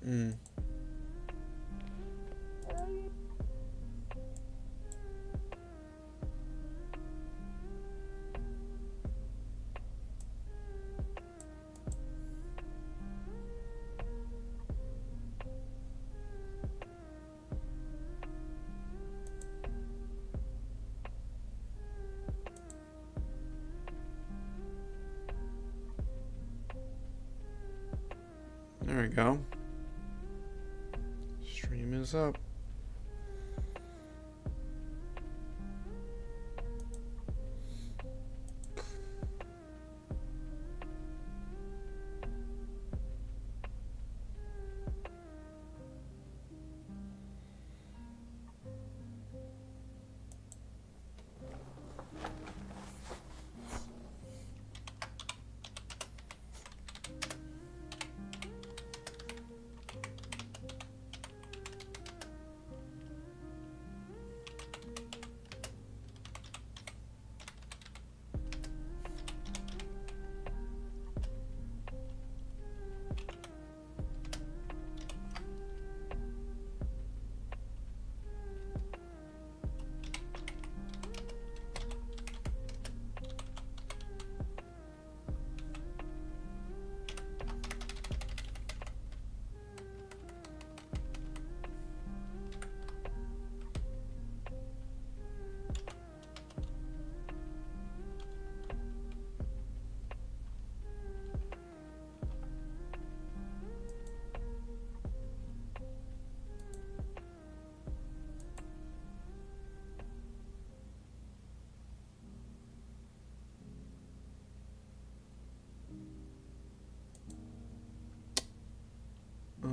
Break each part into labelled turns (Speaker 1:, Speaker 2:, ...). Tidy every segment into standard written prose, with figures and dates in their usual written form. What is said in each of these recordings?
Speaker 1: Hmm. There we go. Stream is up.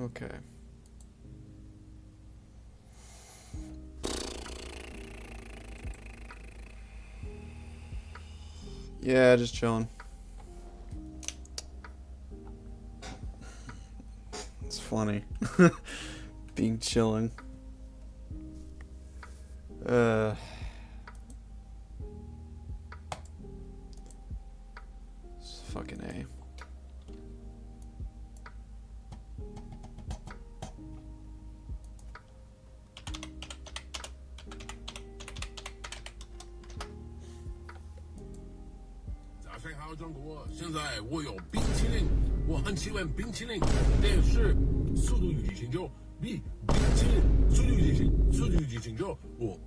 Speaker 1: Okay. Yeah, just chilling. It's funny. Being chilling. Uh. It's fucking A.
Speaker 2: 中国现在我有冰淇淋，我很喜欢冰淇淋，但是速度与激情就比冰淇淋速度与激情就我。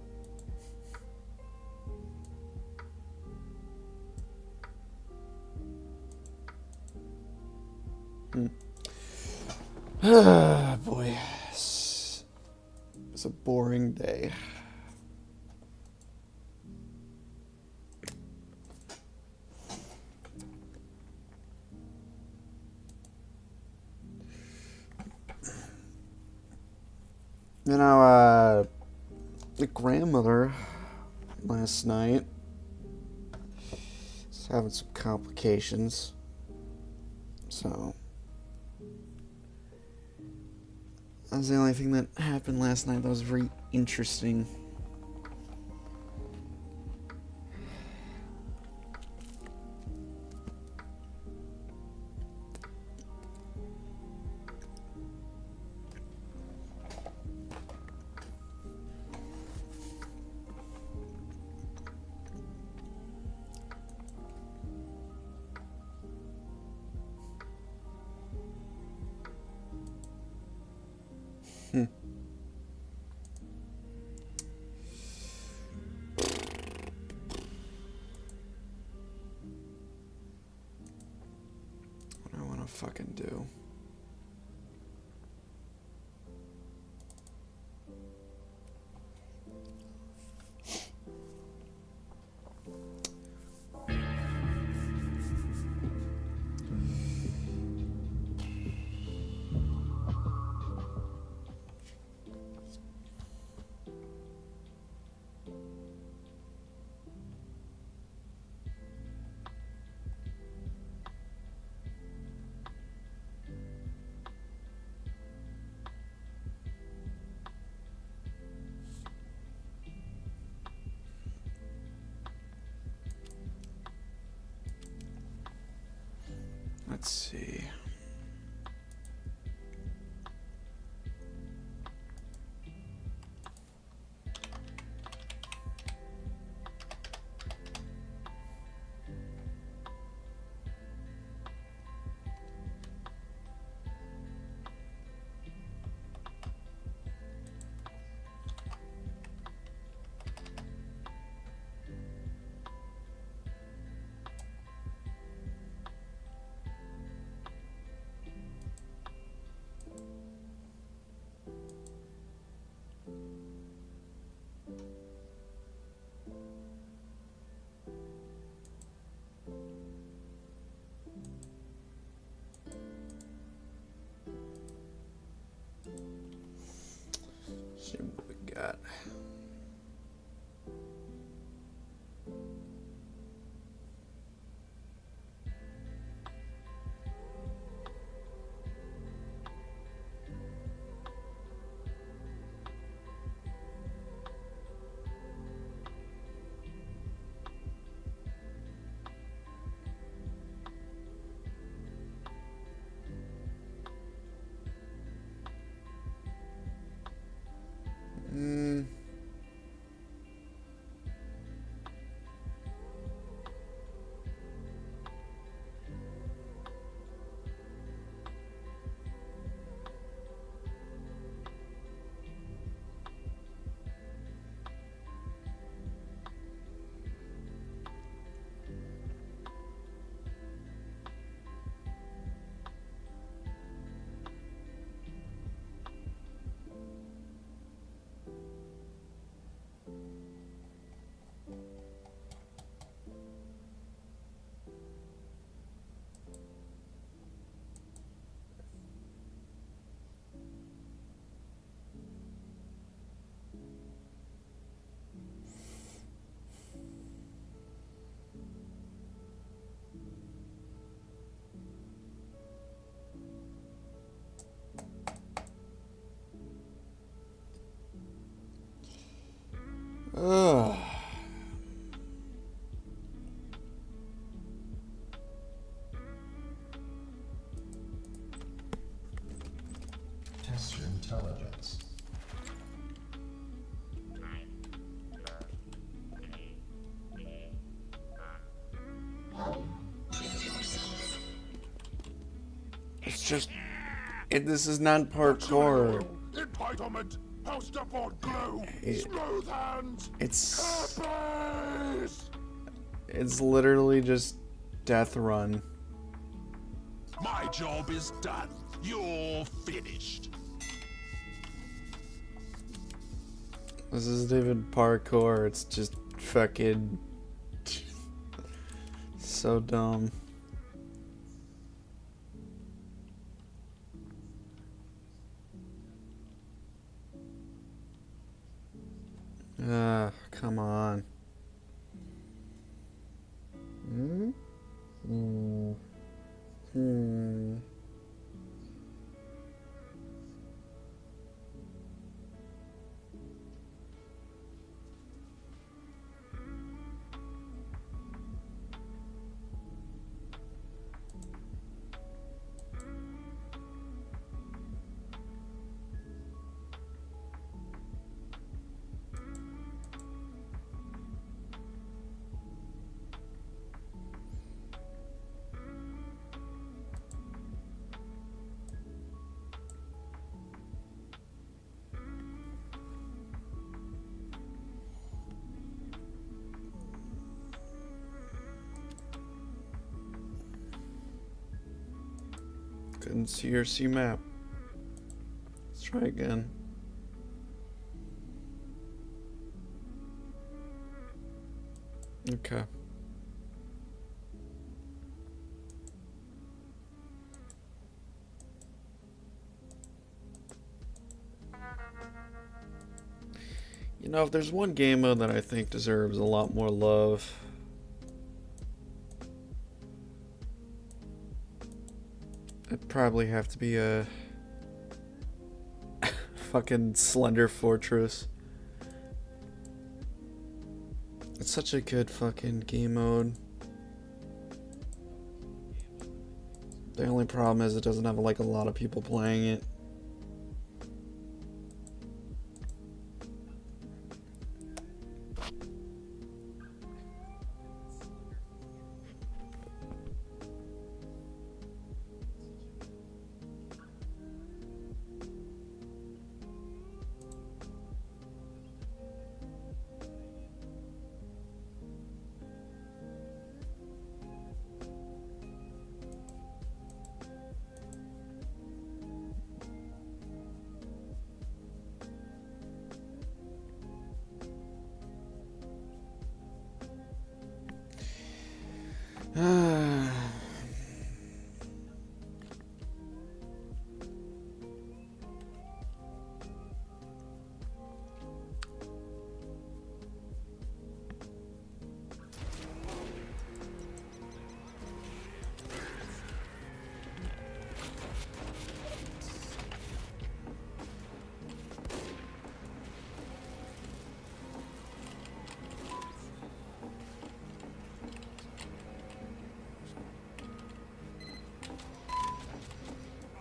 Speaker 1: Boy. It's a boring day. You know, the grandmother last night was having some complications. So that was the only thing that happened last night that was very interesting. What do I want to fucking do? Let's see. just... this is not parkour.
Speaker 3: Entitlement! Post up on glue! Smooth hands!
Speaker 1: It's...
Speaker 3: Herpes!
Speaker 1: It's literally just death run.
Speaker 3: My job is done. You're finished.
Speaker 1: This isn't even parkour, it's just fucking... so dumb. Come on. Couldn't see your C map. Let's try again. Okay. You know, if there's one game mode that I think deserves a lot more love, it'd probably have to be a fucking Slender Fortress. It's such a good fucking game mode. The only problem is it doesn't have like a lot of people playing it.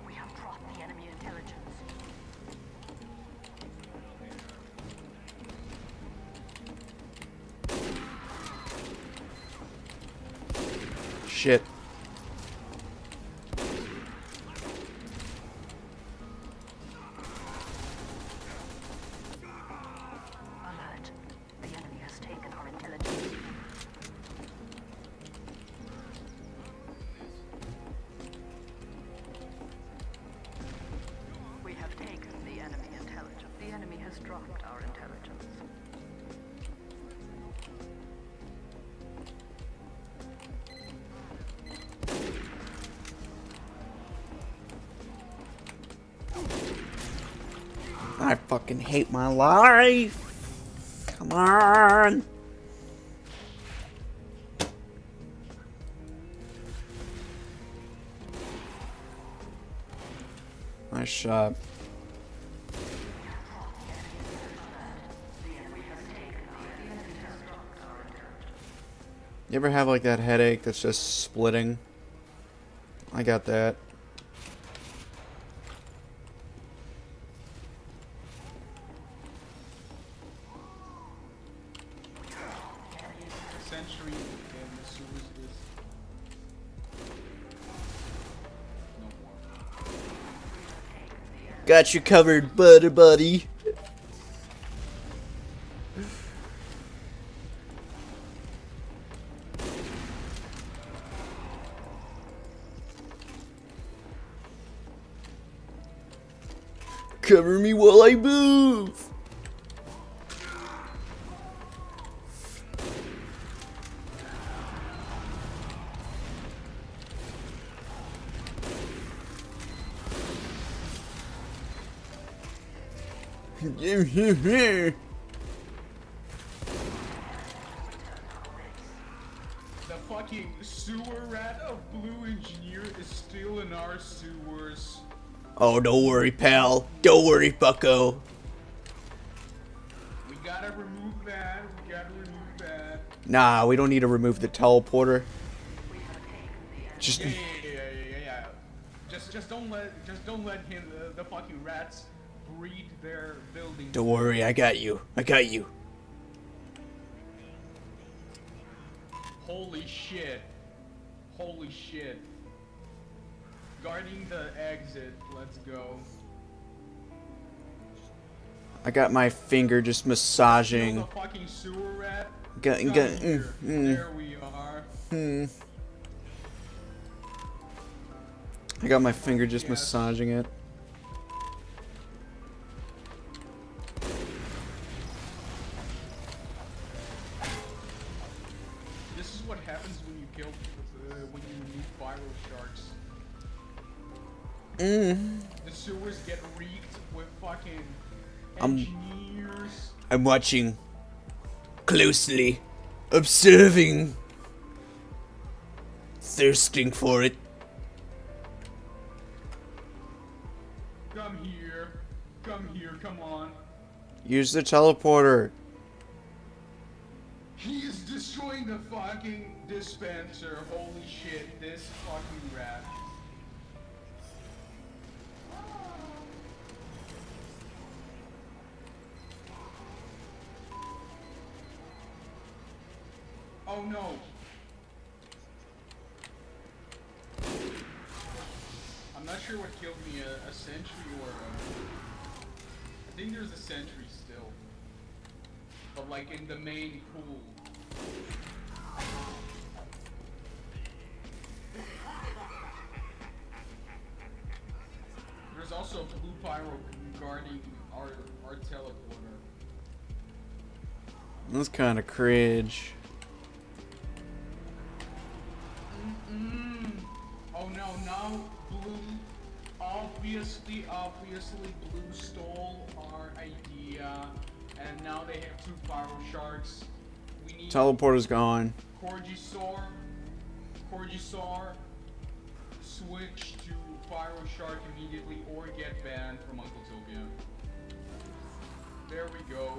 Speaker 4: We have dropped the enemy intelligence.
Speaker 1: Shit.
Speaker 4: Alert. The enemy has taken our intelligence. We have taken the enemy intelligence. The enemy has dropped our intelligence.
Speaker 1: I fucking hate my life. Come on. Nice shot. You ever have like that headache that's just splitting? I got that.
Speaker 5: Century and as soon as this no more.
Speaker 1: Got you covered, buddy. Cover me while I move.
Speaker 5: The fucking sewer rat of Blue Engineer is still in our sewers.
Speaker 1: Oh, don't worry, pal. Don't worry, bucko.
Speaker 5: We gotta remove that. We gotta remove that.
Speaker 1: Nah, we don't need to remove the teleporter. Just
Speaker 5: Yeah. Just don't let him the fucking rats breed their buildings.
Speaker 1: don't worry, I got you. I got you.
Speaker 5: Holy shit. Holy shit. Guarding the exit. Let's go.
Speaker 1: I got my finger just
Speaker 5: Kill
Speaker 1: massaging.
Speaker 5: the fucking sewer rat.
Speaker 1: Got,
Speaker 5: Come
Speaker 1: got,
Speaker 5: here. There we are.
Speaker 1: I got my finger just
Speaker 5: Yes.
Speaker 1: massaging it.
Speaker 5: This is what happens when you kill, when you remove viral sharks. The sewers get reeked with fucking engineers.
Speaker 1: I'm watching closely, observing, thirsting for it.
Speaker 5: Come here, come on.
Speaker 1: Use the teleporter.
Speaker 5: He is destroying the fucking dispenser. Holy shit, this fucking rat. Oh no. I'm not sure what killed me, a sentry or I think there's a sentry still. But like in the main pool. There's also a blue pyro guarding our teleporter.
Speaker 1: That's kind of cringe.
Speaker 5: Oh no, now Blue, obviously Blue stole our idea, and now they have two pyro sharks. We need
Speaker 1: Teleporter's gone.
Speaker 5: Corgisaur, switch to pyro shark immediately or get banned from Uncle Topia. There we go.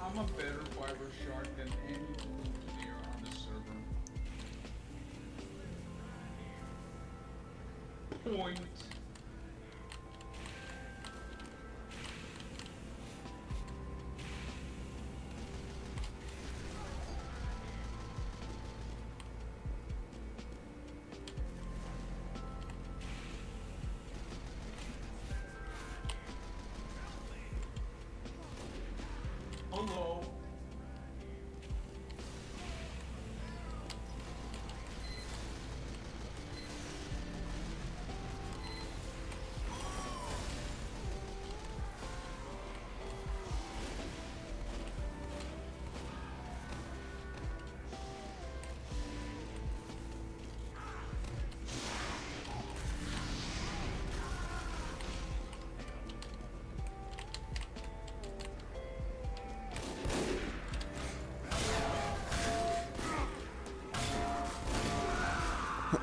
Speaker 5: I'm a better fiber shark than any blue player on the server. Point. Hello.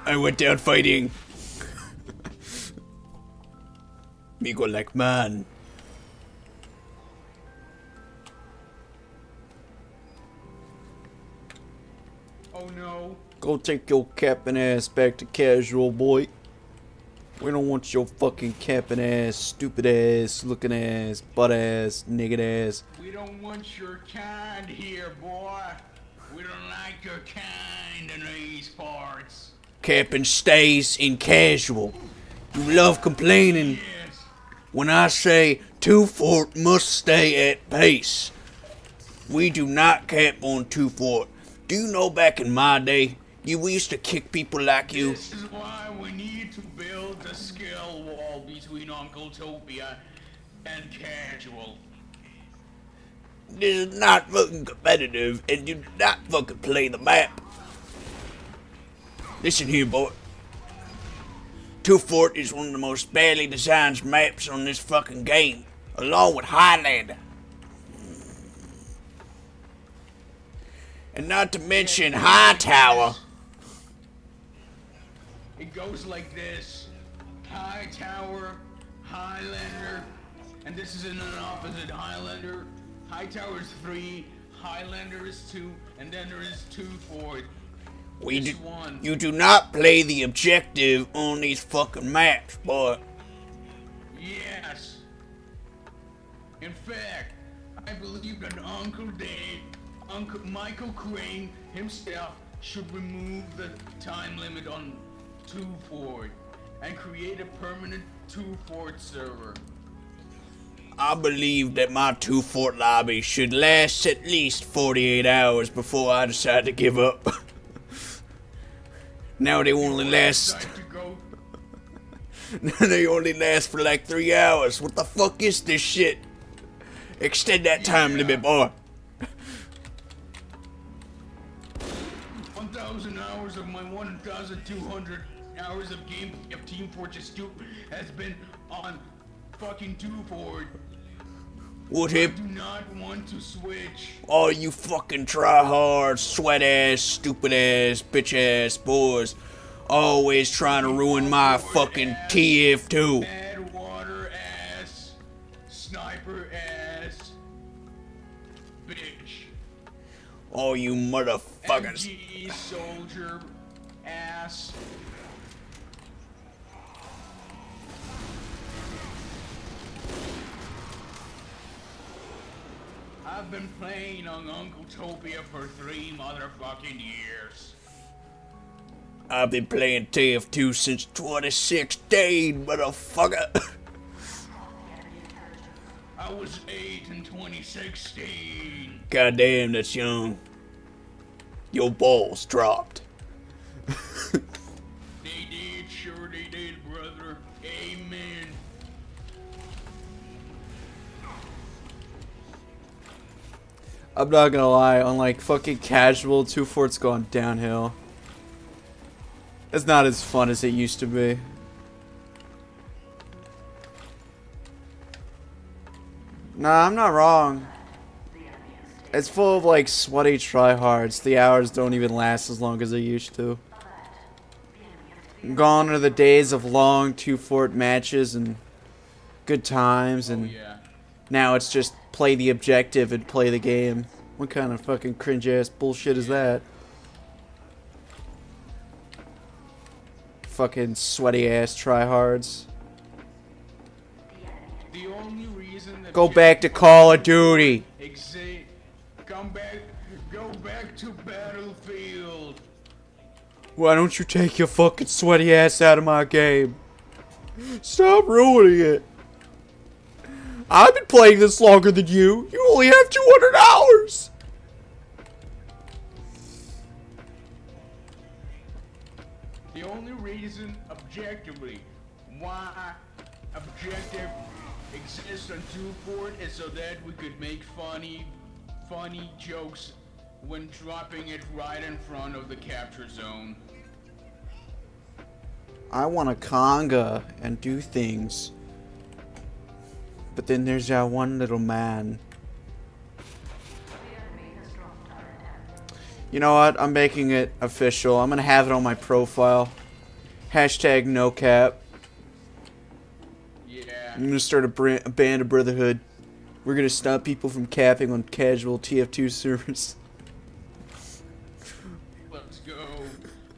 Speaker 1: I went down fighting. Me go like man.
Speaker 5: Oh no.
Speaker 1: Go take your capping ass back to casual, boy. We don't want your fucking capping ass, stupid ass, looking ass, butt ass, nigga ass.
Speaker 5: We don't want your kind here, boy. We don't like your kind in these parts.
Speaker 1: Capping stays in casual. You love complaining
Speaker 5: Yes.
Speaker 1: when I say 2 Fort must stay at pace. We do not cap on 2 Fort. Do you know back in my day, we used to kick people like you?
Speaker 5: This is why we need to build the skill wall between Uncle Topia and Casual.
Speaker 1: This is not fucking competitive, and you do not fucking play the map. Listen here, boy. 2 Fort is one of the most badly designed maps on this fucking game, along with Highlander. And not to mention Hightower.
Speaker 5: It goes like this. High Tower, Highlander, and this is in an opposite Highlander. High Tower is 3, Highlander is 2, and then there is 2 Fort. This one.
Speaker 1: You do not play the objective on these fucking maps, boy.
Speaker 5: Yes. In fact, I believe that Uncle Dave, Uncle Michael Crane himself should remove the time limit on 2 Fort and create a permanent 2 Fort server.
Speaker 1: I believe that my 2 Fort lobby should last at least 48 hours before I decide to give up. Now they only last.
Speaker 5: Decide to go.
Speaker 1: They only last for like 3 hours. What the fuck is this shit? Extend that time limit, boy.
Speaker 5: 1,000 hours of my 1,200 hours of gameplay of Team Fortress 2 has been on fucking 2 Fort.
Speaker 1: What
Speaker 5: I
Speaker 1: hip?
Speaker 5: do not want to switch.
Speaker 1: All you fucking try-hard, sweat-ass, stupid-ass, bitch-ass boys. Always trying to ruin my fucking TF2.
Speaker 5: Bad water ass, sniper ass, bitch.
Speaker 1: All you motherfuckers.
Speaker 5: MG soldier ass. I've been playing on Uncle Topia for 3 motherfucking years.
Speaker 1: I've been playing TF2 since 2016, motherfucker.
Speaker 5: I was 8 in 2016.
Speaker 1: Goddamn, that's young. Your balls dropped.
Speaker 5: They did, sure they did, brother. Amen.
Speaker 1: I'm not gonna lie, on like fucking casual, 2 Fort's gone downhill. It's not as fun as it used to be. Nah, I'm not wrong. It's full of like sweaty tryhards. The hours don't even last as long as they used to. Gone are the days of long 2 Fort matches and good times, and
Speaker 5: Yeah.
Speaker 1: now it's just play the objective and play the game. What kind of fucking cringe ass bullshit is that? Fucking sweaty ass tryhards.
Speaker 5: The only reason that
Speaker 1: Go back to Call of Duty.
Speaker 5: Go back to Battlefield.
Speaker 1: Why don't you take your fucking sweaty ass out of my game? Stop ruining it. I've been playing this longer than you. You only have 200 hours.
Speaker 5: The only reason, objectively, why objective exists on 2 Fort is so that we could make funny jokes when dropping it right in front of the capture zone.
Speaker 1: I want to conga and do things. But then there's that one little man. You know what? I'm making it official. I'm gonna have it on my profile. Hashtag no cap.
Speaker 5: Yeah.
Speaker 1: I'm gonna start a band of Brotherhood. We're gonna stop people from capping on casual TF2 servers.
Speaker 5: Let's go.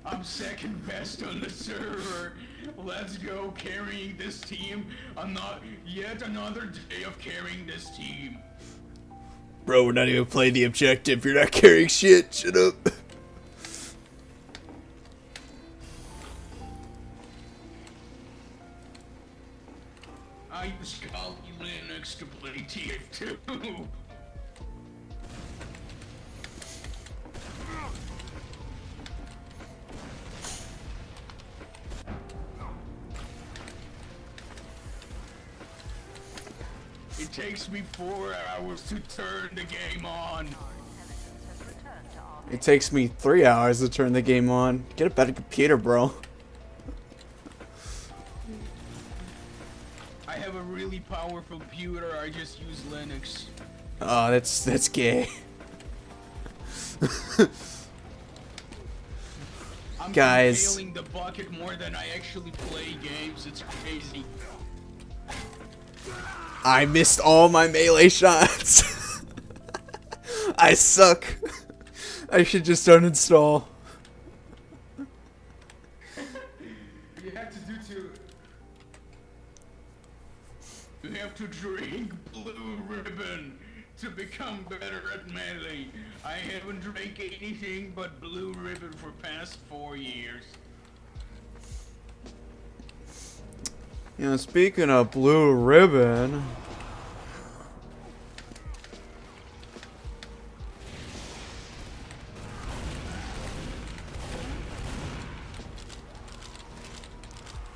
Speaker 5: I'm second best on the server. Let's go carrying this team. I'm not yet another day of carrying this team.
Speaker 1: Bro, we're not even playing the objective. You're not carrying shit. Shut up.
Speaker 5: I use Kali Linux to play TF2. It takes me 4 hours to turn the game on.
Speaker 4: Intelligence has returned to our
Speaker 1: It takes me 3 hours to turn the game on. Get a better computer, bro.
Speaker 5: I have a really powerful computer. I just use Linux.
Speaker 1: Oh, that's gay.
Speaker 5: I'm
Speaker 1: Guys.
Speaker 5: failing the bucket more than I actually play games. It's crazy.
Speaker 1: I missed all my melee shots. I suck. I should just uninstall.
Speaker 5: You have to drink Blue Ribbon to become better at melee. I haven't drank anything but Blue Ribbon for past 4 years.
Speaker 1: You know, speaking of Blue Ribbon.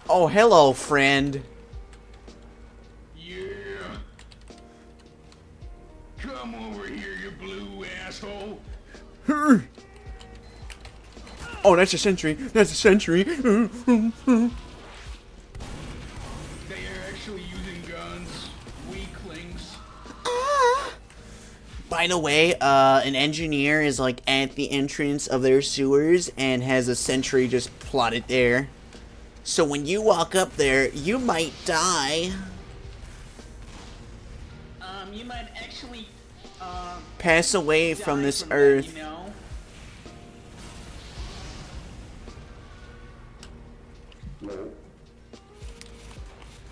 Speaker 1: Oh, hello, friend.
Speaker 5: Yeah. Come over here, you blue asshole.
Speaker 1: Oh, that's a sentry. That's a sentry.
Speaker 5: They are actually using guns. Weaklings.
Speaker 1: By the way, an engineer is like at the entrance of their sewers and has a sentry just plotted there. So when you walk up there, you might die.
Speaker 5: You might actually,
Speaker 1: Pass away from
Speaker 5: die
Speaker 1: this
Speaker 5: from that,
Speaker 1: earth.
Speaker 5: you know?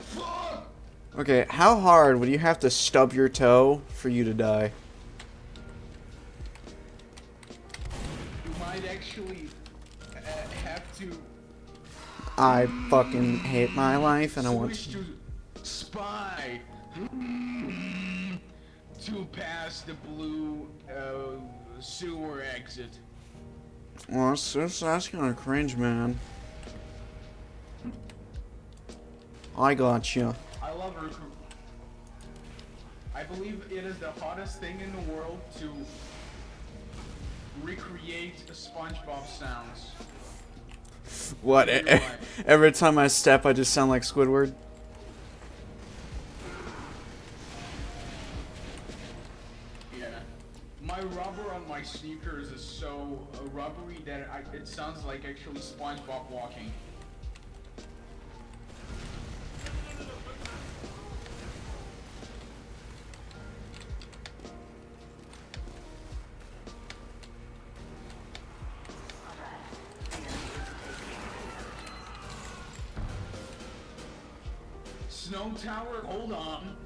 Speaker 5: Fuck!
Speaker 1: Okay, how hard would you have to stub your toe for you to die?
Speaker 5: You might actually have to
Speaker 1: I fucking hate my life and I want
Speaker 5: switch
Speaker 1: to...
Speaker 5: to spy to pass the blue sewer exit.
Speaker 1: Well, that's kind of cringe, man. I got you.
Speaker 5: I love recruit. I believe it is the hottest thing in the world to recreate SpongeBob sounds.
Speaker 1: What?
Speaker 5: In real life.
Speaker 1: Every time I step, I just sound like Squidward?
Speaker 5: Yeah. My rubber on my sneakers is so rubbery that it sounds like actually SpongeBob walking. Snow Tower, hold on.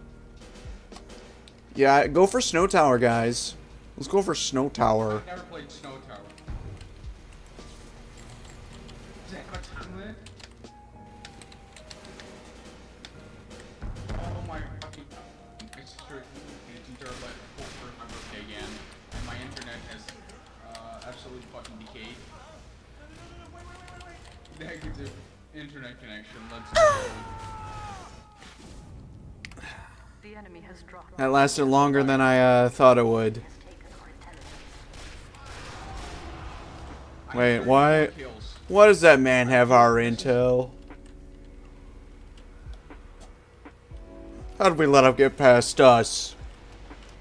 Speaker 1: Yeah, go for Snow Tower, guys. Let's go for Snow Tower.
Speaker 5: I've never played Snow Tower. Does that have a time limit? Oh my fucking... My sister is like for my birthday again, and my internet has absolutely fucking decayed. Negative internet connection, let's go.
Speaker 4: The enemy has dropped.
Speaker 1: That lasted longer than I thought it would.
Speaker 4: Taken our intelligence.
Speaker 1: Wait, why? Why does that man have our intel? How did we let him get past us?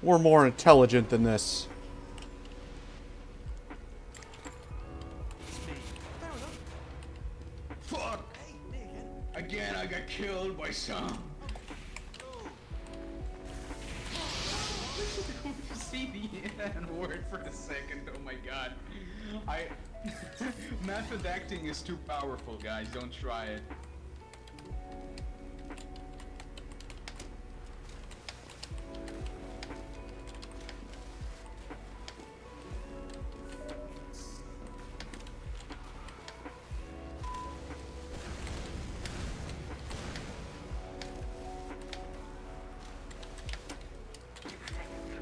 Speaker 1: We're more intelligent than this.
Speaker 5: Fuck! Again, I got killed by some word for the second. Oh my god. Method acting is too powerful, guys. Don't try it.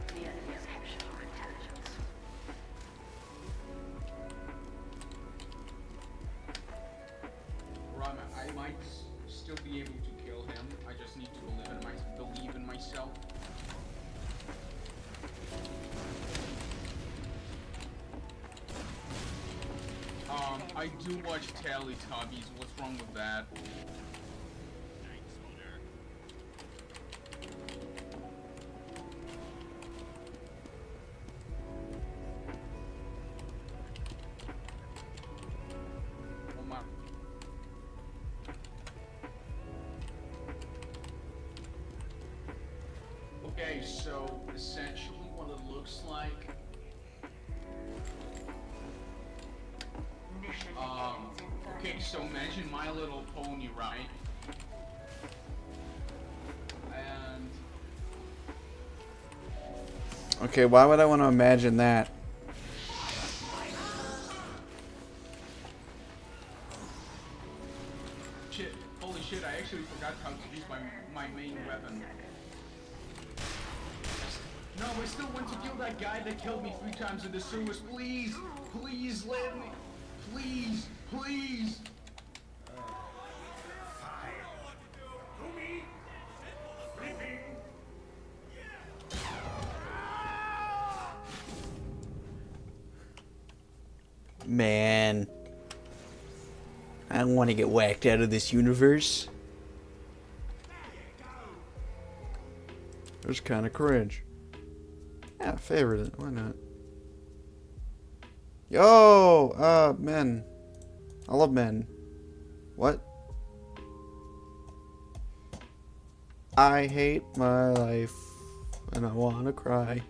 Speaker 4: The enemy has captured our intelligence.
Speaker 5: Rama, I might still be able to kill him. I just need to believe in myself. I do watch Teletubbies. What's wrong with that? Oh my. Okay, so essentially what it looks like, okay, so imagine My Little Pony, right? And
Speaker 1: Okay, why would I want to imagine that?
Speaker 5: shit, holy shit, I actually forgot how to use my main weapon. No, I still want to kill that guy that killed me 3 times in the sewers. Please, please let me. Please, please.
Speaker 1: Man, I don't want to get whacked out of this universe. It was kind of cringe. Yeah, favorite it. Why not? Yo, men. I love men. What? I hate my life and I wanna cry.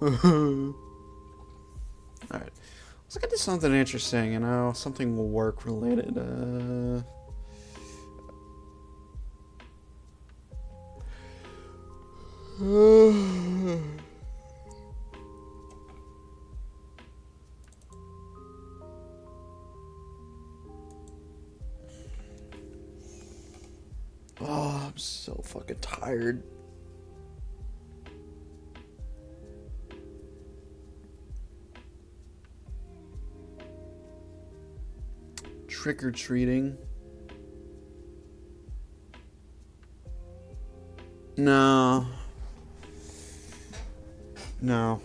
Speaker 1: Alright. Let's get to something interesting, you know, something work related. Oh, I'm so fucking tired. Trick-or-treating. No. No.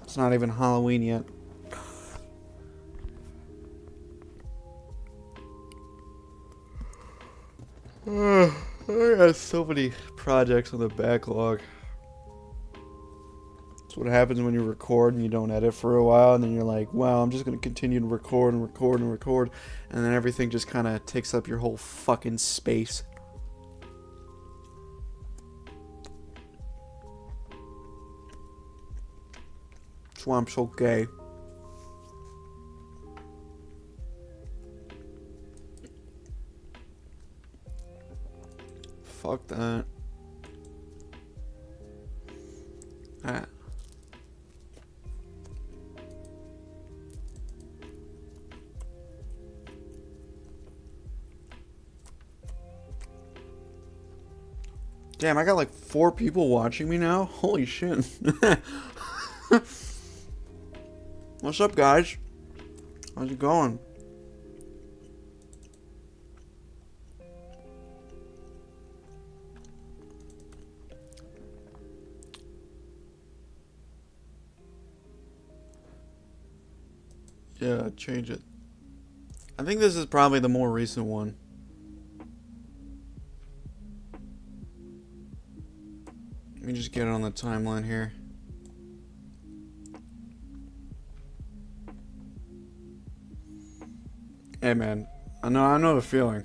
Speaker 1: It's not even Halloween yet. I got so many projects on the backlog. That's what happens when you record and you don't edit for a while, and then you're like, wow, I'm just going to continue to record and record and record, and then everything just kind of takes up your whole fucking space. That's why I'm so gay. Fuck that. Ah. Damn, I got like 4 people watching me now? Holy shit. What's up, guys? How's it going? Yeah, change it. I think this is probably the more recent one. Let me just get it on the timeline here. Hey man, I know the feeling.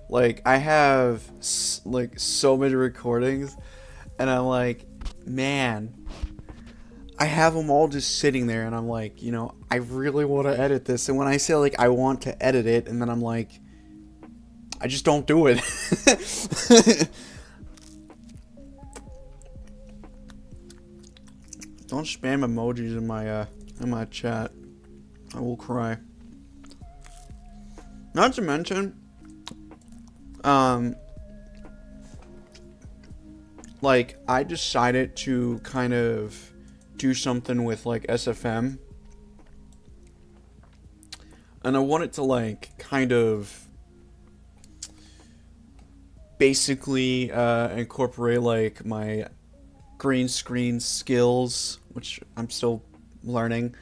Speaker 1: Like I have like so many recordings, and I'm like, man, I have them all just sitting there, and I'm like, you know, I really want to edit this. And when I say, like, I want to edit it, and then I'm like, I just don't do it. Don't spam emojis in my chat. I will cry. Not to mention, like, I decided to kind of do something with, like, SFM. And I wanted to, like, kind of basically incorporate, like, my green screen skills, which I'm still learning.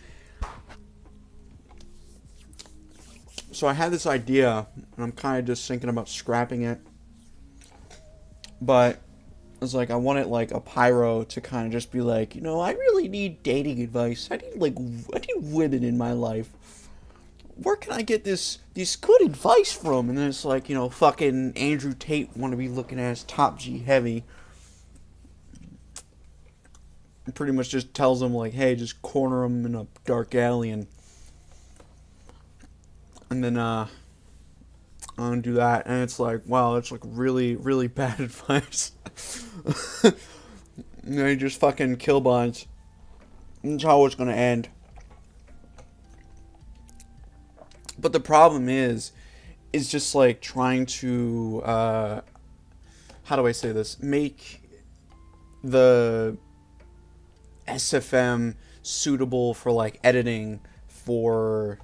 Speaker 1: So I had this idea, and I'm kind of just thinking about scrapping it. But it's like, I wanted, like, a pyro to kind of just be like, you know, I really need dating advice. I need women in my life. Where can I get these good advice from? And then it's like, you know, fucking Andrew Tate want to be looking at Top G Heavy. And pretty much just tells them, like, hey, just corner him in a dark alley and then I don't do that, and it's like, wow, that's like really, really bad advice. And then you just fucking kill bonds. That's how it's gonna end. But the problem is just like trying to, how do I say this? Make the SFM suitable for like editing for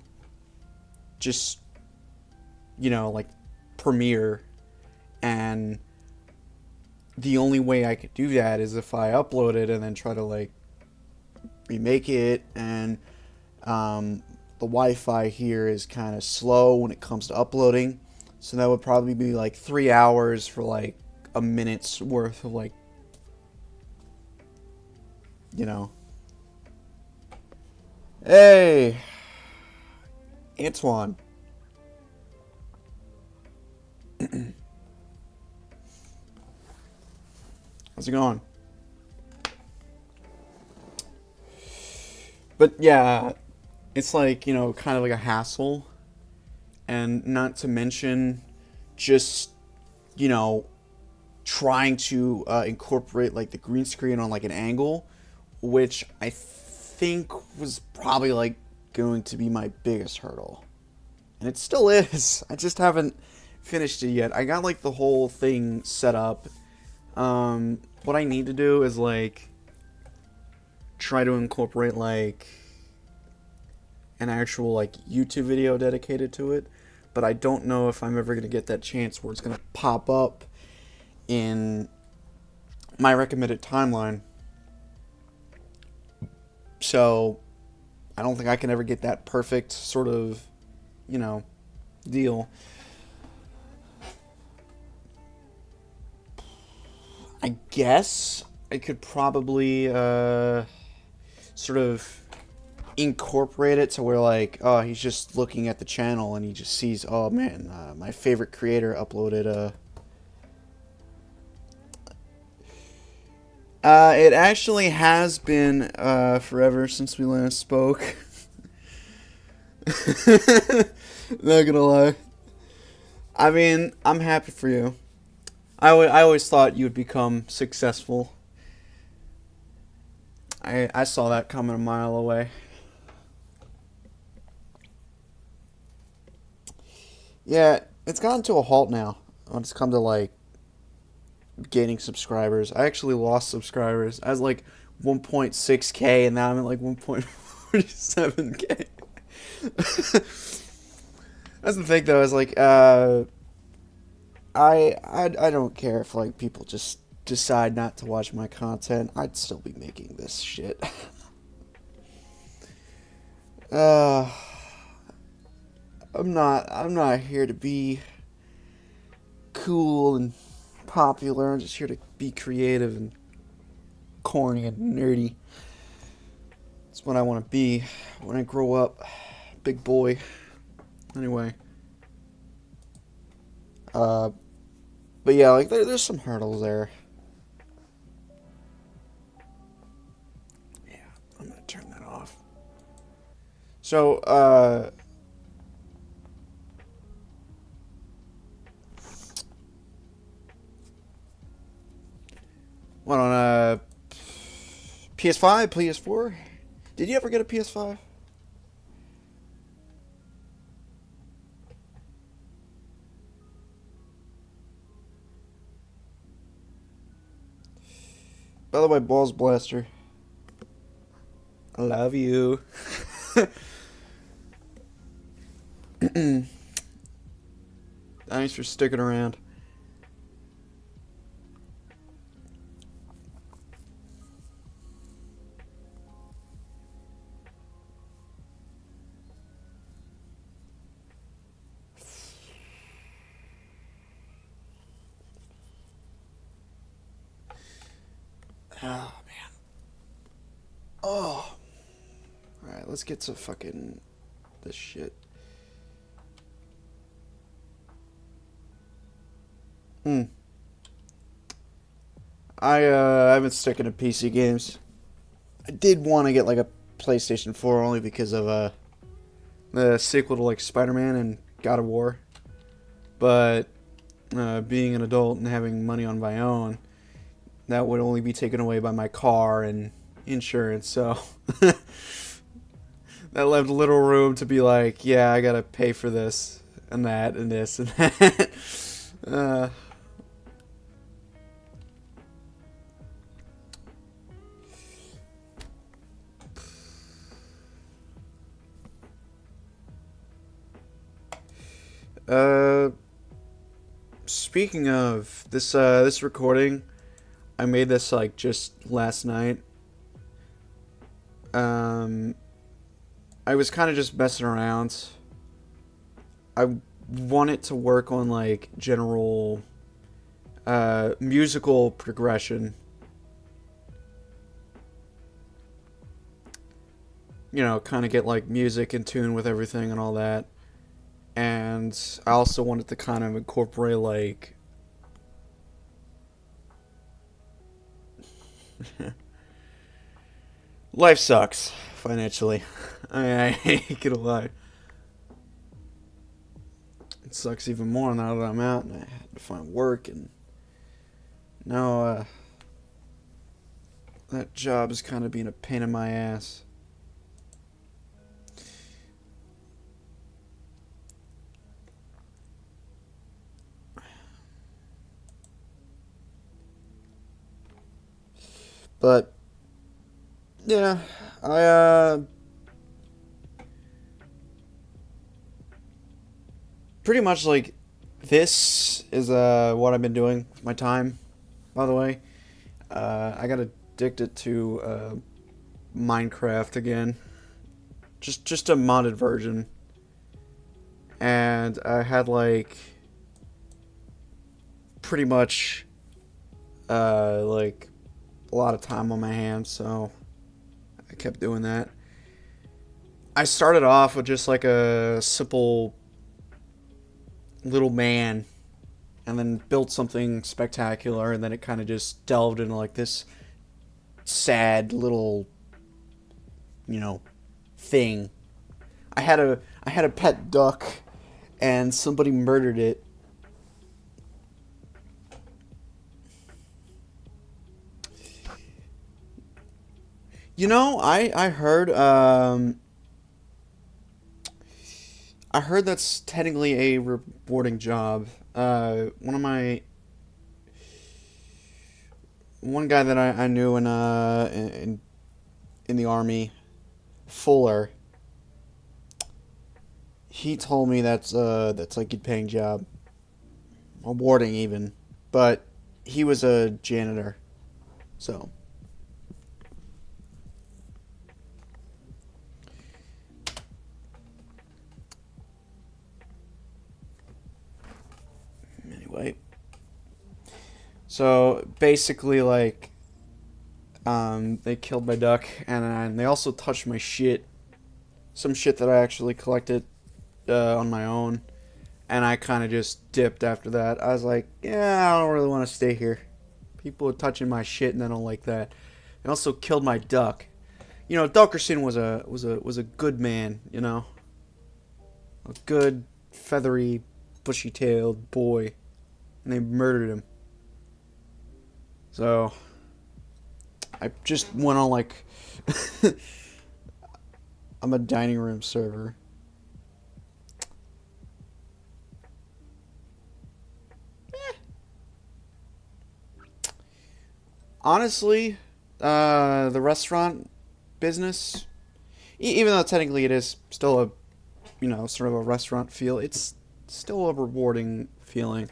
Speaker 1: just, you know, like Premiere. And the only way I could do that is if I upload it and then try to like remake it, and the Wi-Fi here is kind of slow when it comes to uploading, so that would probably be like 3 hours for like a minute's worth of like, you know. Hey, Antoine. How's it going? But yeah, it's like, you know, kind of like a hassle. And not to mention just, you know, trying to incorporate like the green screen on like an angle, which I think was probably like going to be my biggest hurdle. And it still is. I just haven't finished it yet. I got like the whole thing set up. What I need to do is like try to incorporate like an actual like YouTube video dedicated to it, but I don't know if I'm ever going to get that chance where it's going to pop up in my recommended timeline. So I don't think I can ever get that perfect sort of, you know, deal. I guess I could probably sort of incorporate it to where like, oh, he's just looking at the channel and he just sees, oh man, my favorite creator uploaded it actually has been forever since we last spoke. Not gonna lie. I mean, I'm happy for you. I always thought you would become successful. I saw that coming a mile away. Yeah, it's gotten to a halt now. When it's come to like gaining subscribers. I actually lost subscribers. I was like 1.6k and now I'm at like 1.47k. That's the thing though, is like I don't care if like people just decide not to watch my content. I'd still be making this shit. I'm not here to be cool and popular. I'm just here to be creative and corny and nerdy. That's what I want to be when I grow up. Big boy. Anyway. But yeah, like there's some hurdles there. off. So, what on PS5, PS4? Did you ever get a PS5? By the way, Balls Blaster, I love you. Thanks for sticking around. Oh, man. Oh. Alright, let's get to fucking this shit. I've been sticking to PC games. I did want to get like a PlayStation 4 only because of the sequel to like Spider-Man and God of War. But being an adult and having money on my own, that would only be taken away by my car and insurance, so that left little room to be like, yeah, I gotta pay for this and that and this and that. Speaking of this, this recording, I made this like just last night. I was kind of just messing around. I want it to work on like general musical progression. You know, kind of get like music in tune with everything and all that. And I also wanted to kind of incorporate like life sucks financially. I ain't gonna lie. It sucks even more now that I'm out and I had to find work, and now that job is kind of being a pain in my ass. But yeah, I pretty much like this is what I've been doing with my time. By the way, I got addicted to Minecraft again, just a modded version, and I had like pretty much like a lot of time on my hands, so I kept doing that. I started off with just like a simple little man, and then built something spectacular, and then it kind of just delved into like this sad little, you know, thing. I had a pet duck, and somebody murdered it. You know, I heard that's technically a rewarding job. One guy that I knew in the army, Fuller. He told me that's like a good paying job, rewarding even, but he was a janitor, so. Anyway, so basically, like, they killed my duck, and they also touched my shit, some shit that I actually collected on my own, and I kind of just dipped after that. I was like, yeah, I don't really want to stay here. People are touching my shit, and I don't like that. They also killed my duck. you know, Delkerson was a good man, you know, a good feathery, bushy-tailed boy, and they murdered him. So I just went on like I'm a dining room server. Honestly, the restaurant business, even though technically it is still a, you know, sort of a restaurant feel, it's still a rewarding feeling.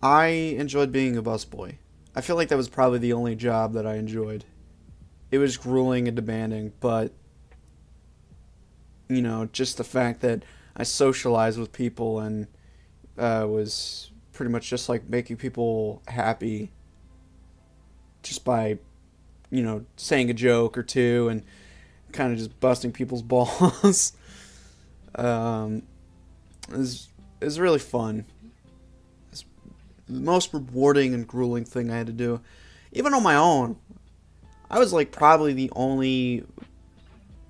Speaker 1: I enjoyed being a busboy. I feel like that was probably the only job that I enjoyed. It was grueling and demanding, but, you know, just the fact that I socialized with people and was pretty much just like making people happy just by, you know, saying a joke or two and kind of just busting people's balls. It was really fun. It's the most rewarding and grueling thing I had to do. Even on my own, I was like probably the only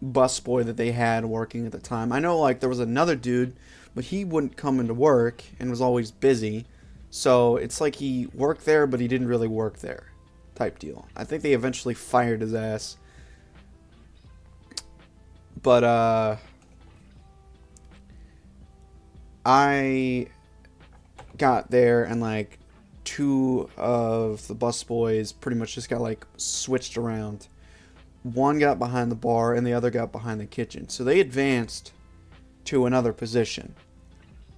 Speaker 1: busboy that they had working at the time. I know like there was another dude, but he wouldn't come into work and was always busy. So it's like he worked there, but he didn't really work there, type deal. I think they eventually fired his ass. But I got there and like two of the busboys pretty much just got like switched around. One got behind the bar and the other got behind the kitchen. So they advanced to another position.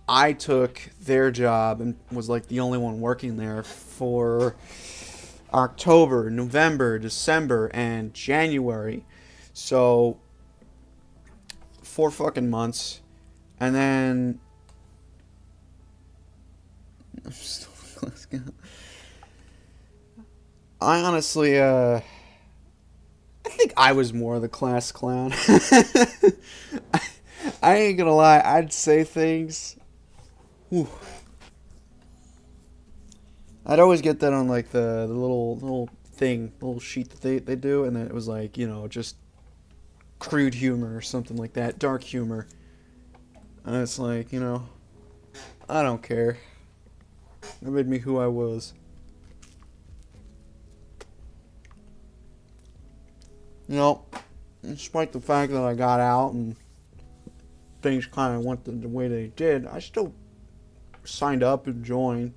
Speaker 1: I took their job and was like the only one working there for October, November, December, and January. So 4 fucking months. And then I'm still close. I honestly I think I was more the class clown. I ain't gonna lie, I'd say things. Whew. I'd always get that on like the little thing, little sheet that they do, and then it was like, you know, just crude humor or something like that, dark humor. And it's like, you know, I don't care. It made me who I was. You know, despite the fact that I got out and things kind of went the way they did, I still signed up and joined.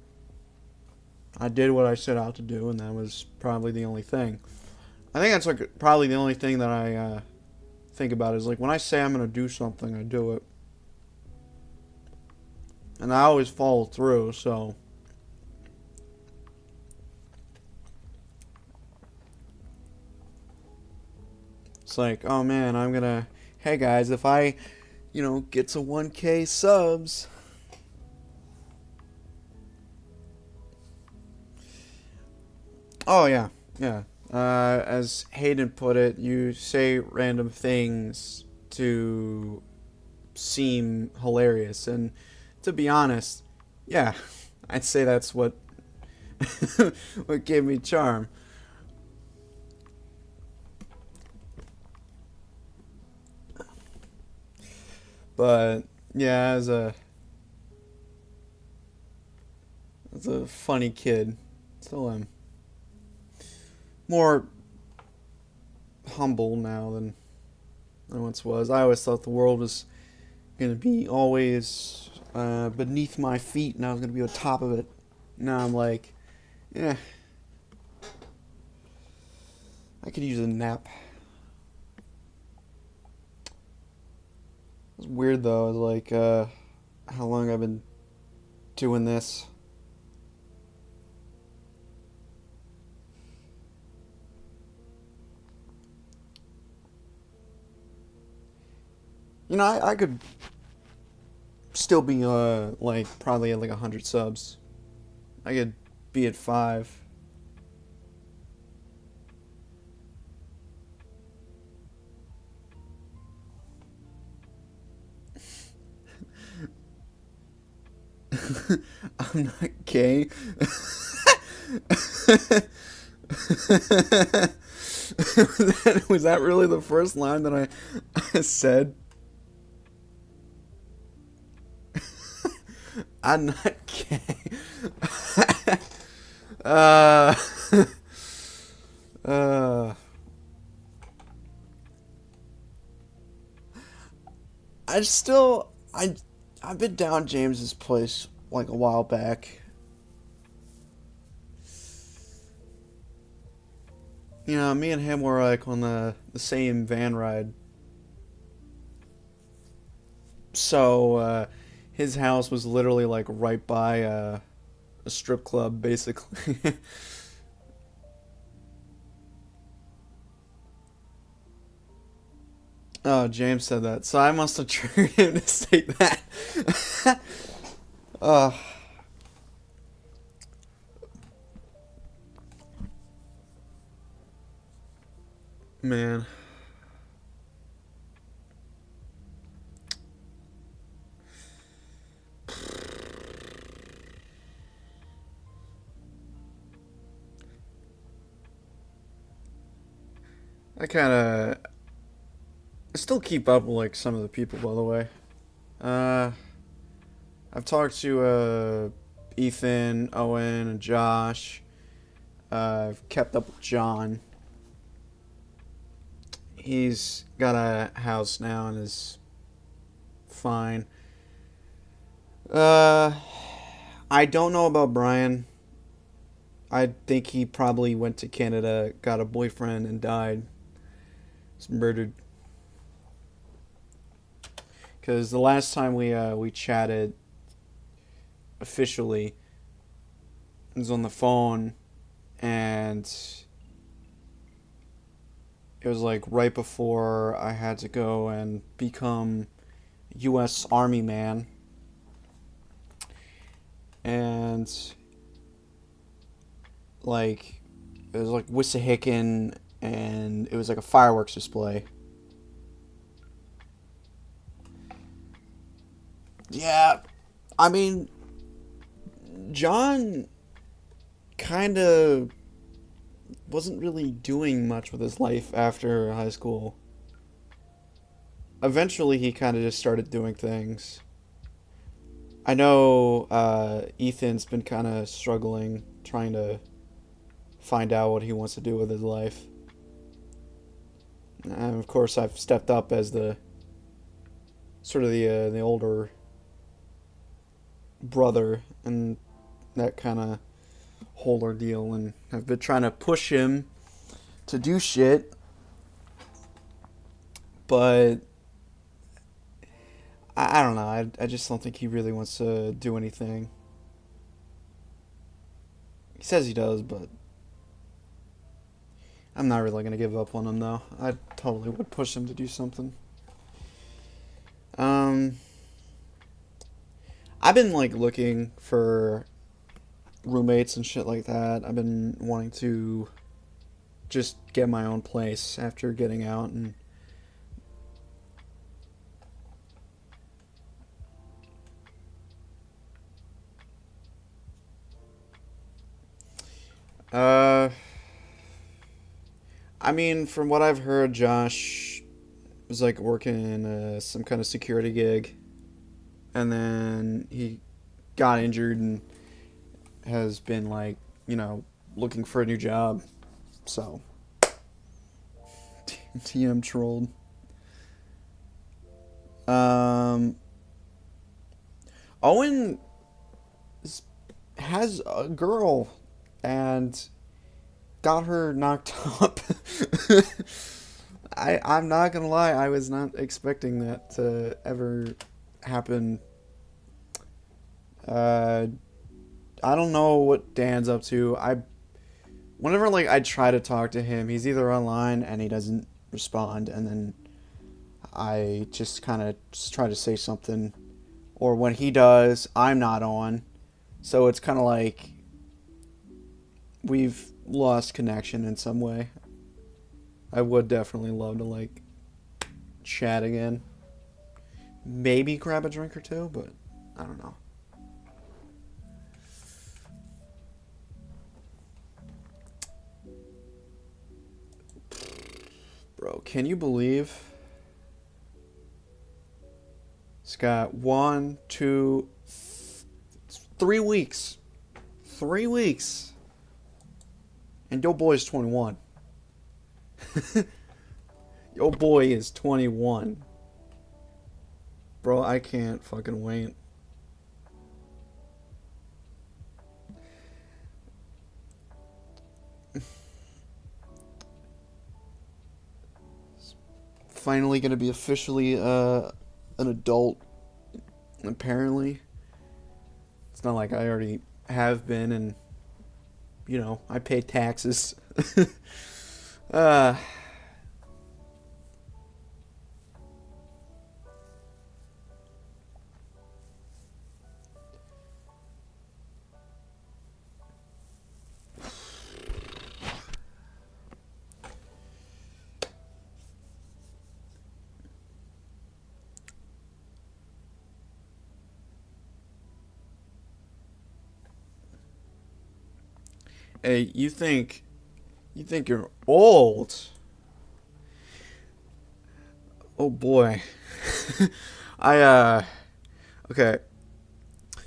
Speaker 1: I did what I set out to do, and that was probably the only thing. I think that's like probably the only thing that I think about is like when I say I'm going to do something, I do it. And I always follow through, so. It's like, oh man, I'm going to, hey guys, if I, you know, get to 1K subs. Oh, yeah. As Hayden put it, you say random things to seem hilarious. And to be honest, yeah, I'd say that's what what gave me charm. But yeah, as a funny kid, still am more humble now than I once was. I always thought the world was gonna be always beneath my feet, and I was gonna be on top of it. Now I'm like, yeah, I could use a nap. It's weird though, like how long I've been doing this. You know, I could still be like probably at like 100 subs. I could be at 5. I'm not gay. Was that really the first line that I said? I'm not gay. uh, uh, I've been down James's place like a while back. You know, me and him were like on the same van ride. So, his house was literally like right by a strip club, basically. Oh, James said that, so I must have triggered him to say that. uh, man. I still keep up with like some of the people, by the way. Uh, I've talked to Ethan, Owen, and Josh. I've kept up with John. He's got a house now and is fine. I don't know about Brian. I think he probably went to Canada, got a boyfriend, and died. Was murdered. Because the last time we chatted officially was on the phone, and it was like right before I had to go and become U.S. Army man. And like it was like Wissahickon, and it was like a fireworks display. Yeah, I mean, John kind of wasn't really doing much with his life after high school. Eventually, he kind of just started doing things. I know Ethan's been kind of struggling, trying to find out what he wants to do with his life. And of course, I've stepped up as the sort of the older brother and that kind of whole ordeal, and I've been trying to push him to do shit, but I don't know. I just don't think he really wants to do anything. He says he does, but I'm not really gonna give up on him though. I totally would push him to do something. I've been like looking for roommates and shit like that. I've been wanting to just get my own place after getting out, and I mean, from what I've heard, Josh was like working in some kind of security gig, and then he got injured and has been like, looking for a new job. So TM trolled. Owen has a girl and got her knocked up. I'm not gonna lie, I was not expecting that to ever happen. I don't know what Dan's up to. Whenever I try to talk to him, he's either online and he doesn't respond, and then I just kind of try to say something, or when he does, I'm not on. So it's kind of like we've lost connection in some way. I would definitely love to chat again. Maybe grab a drink or two, but I don't know. Bro, can you believe? It's got 1, 2, 3 weeks. 3 weeks. And your boy's 21. Your boy is 21. Bro, I can't fucking wait. Finally gonna be officially an adult. Apparently. It's not like I already have been, and you know, I pay taxes. Hey, you think you're old? Oh boy. Okay.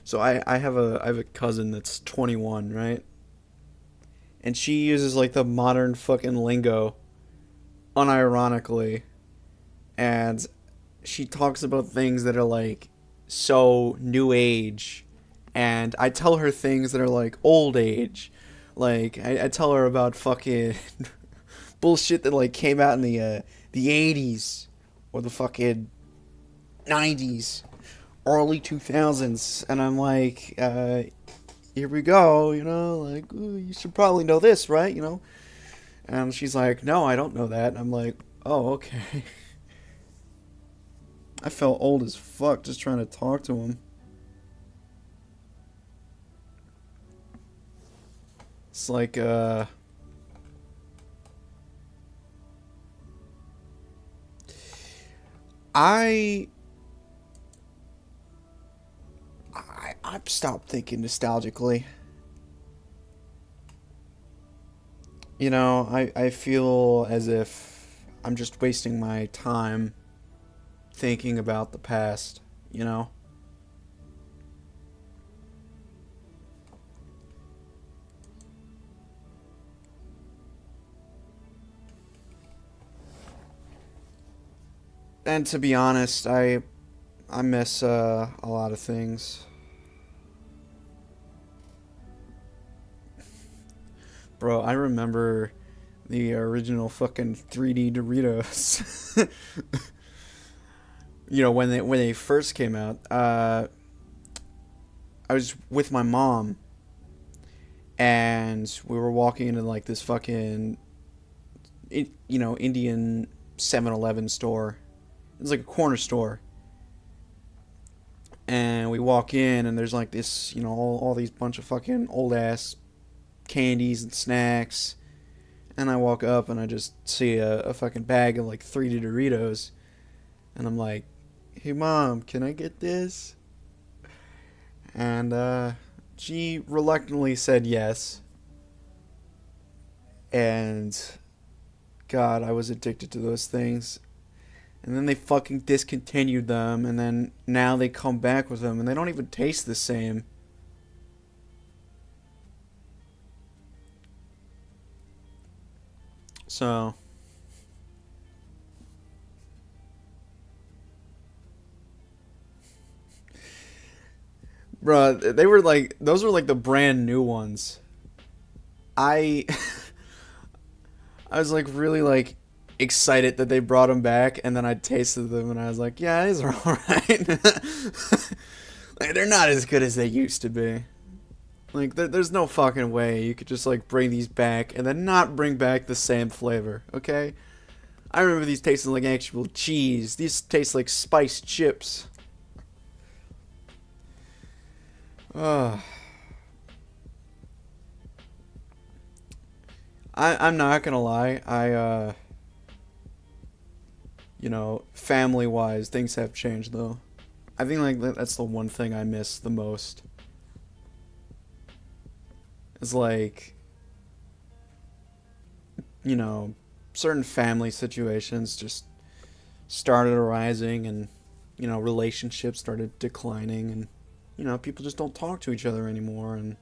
Speaker 1: So I have a cousin that's 21, right? And she uses like the modern fucking lingo unironically, and she talks about things that are like so new age, and I tell her things that are like old age. Like I tell her about fucking bullshit that like came out in the 80s or the fucking 90s, early 2000s, and I'm like, here we go, you know, like, ooh, you should probably know this, right, you know? And she's like, no, I don't know that. And I'm like, oh, okay. I felt old as fuck just trying to talk to him. It's like, I've stopped thinking nostalgically. You know, I feel as if I'm just wasting my time thinking about the past, you know? And to be honest, I miss a lot of things. Bro, I remember the original fucking 3D Doritos. You know, when they first came out, I was with my mom, and we were walking into like this fucking, you know, Indian 7-Eleven store. It's like a corner store. And we walk in, and there's like this, you know, all these bunch of fucking old ass candies and snacks. And I walk up, and I just see a fucking bag of like 3D Doritos. And I'm like, hey mom, can I get this? And she reluctantly said yes. And God, I was addicted to those things. And then they fucking discontinued them, and then now they come back with them, and they don't even taste the same. So, bruh, they were like, those were like the brand new ones. I, I was like really like excited that they brought them back, and then I tasted them, and I was like, yeah, these are alright. Like, they're not as good as they used to be. Like, there's no fucking way you could just like bring these back and then not bring back the same flavor, okay? I remember these tasting like actual cheese. These taste like spiced chips. I'm not gonna lie. You know, family-wise, things have changed, though. I think, like, that's the one thing I miss the most. It's like, you know, certain family situations just started arising, and relationships started declining, and people just don't talk to each other anymore, and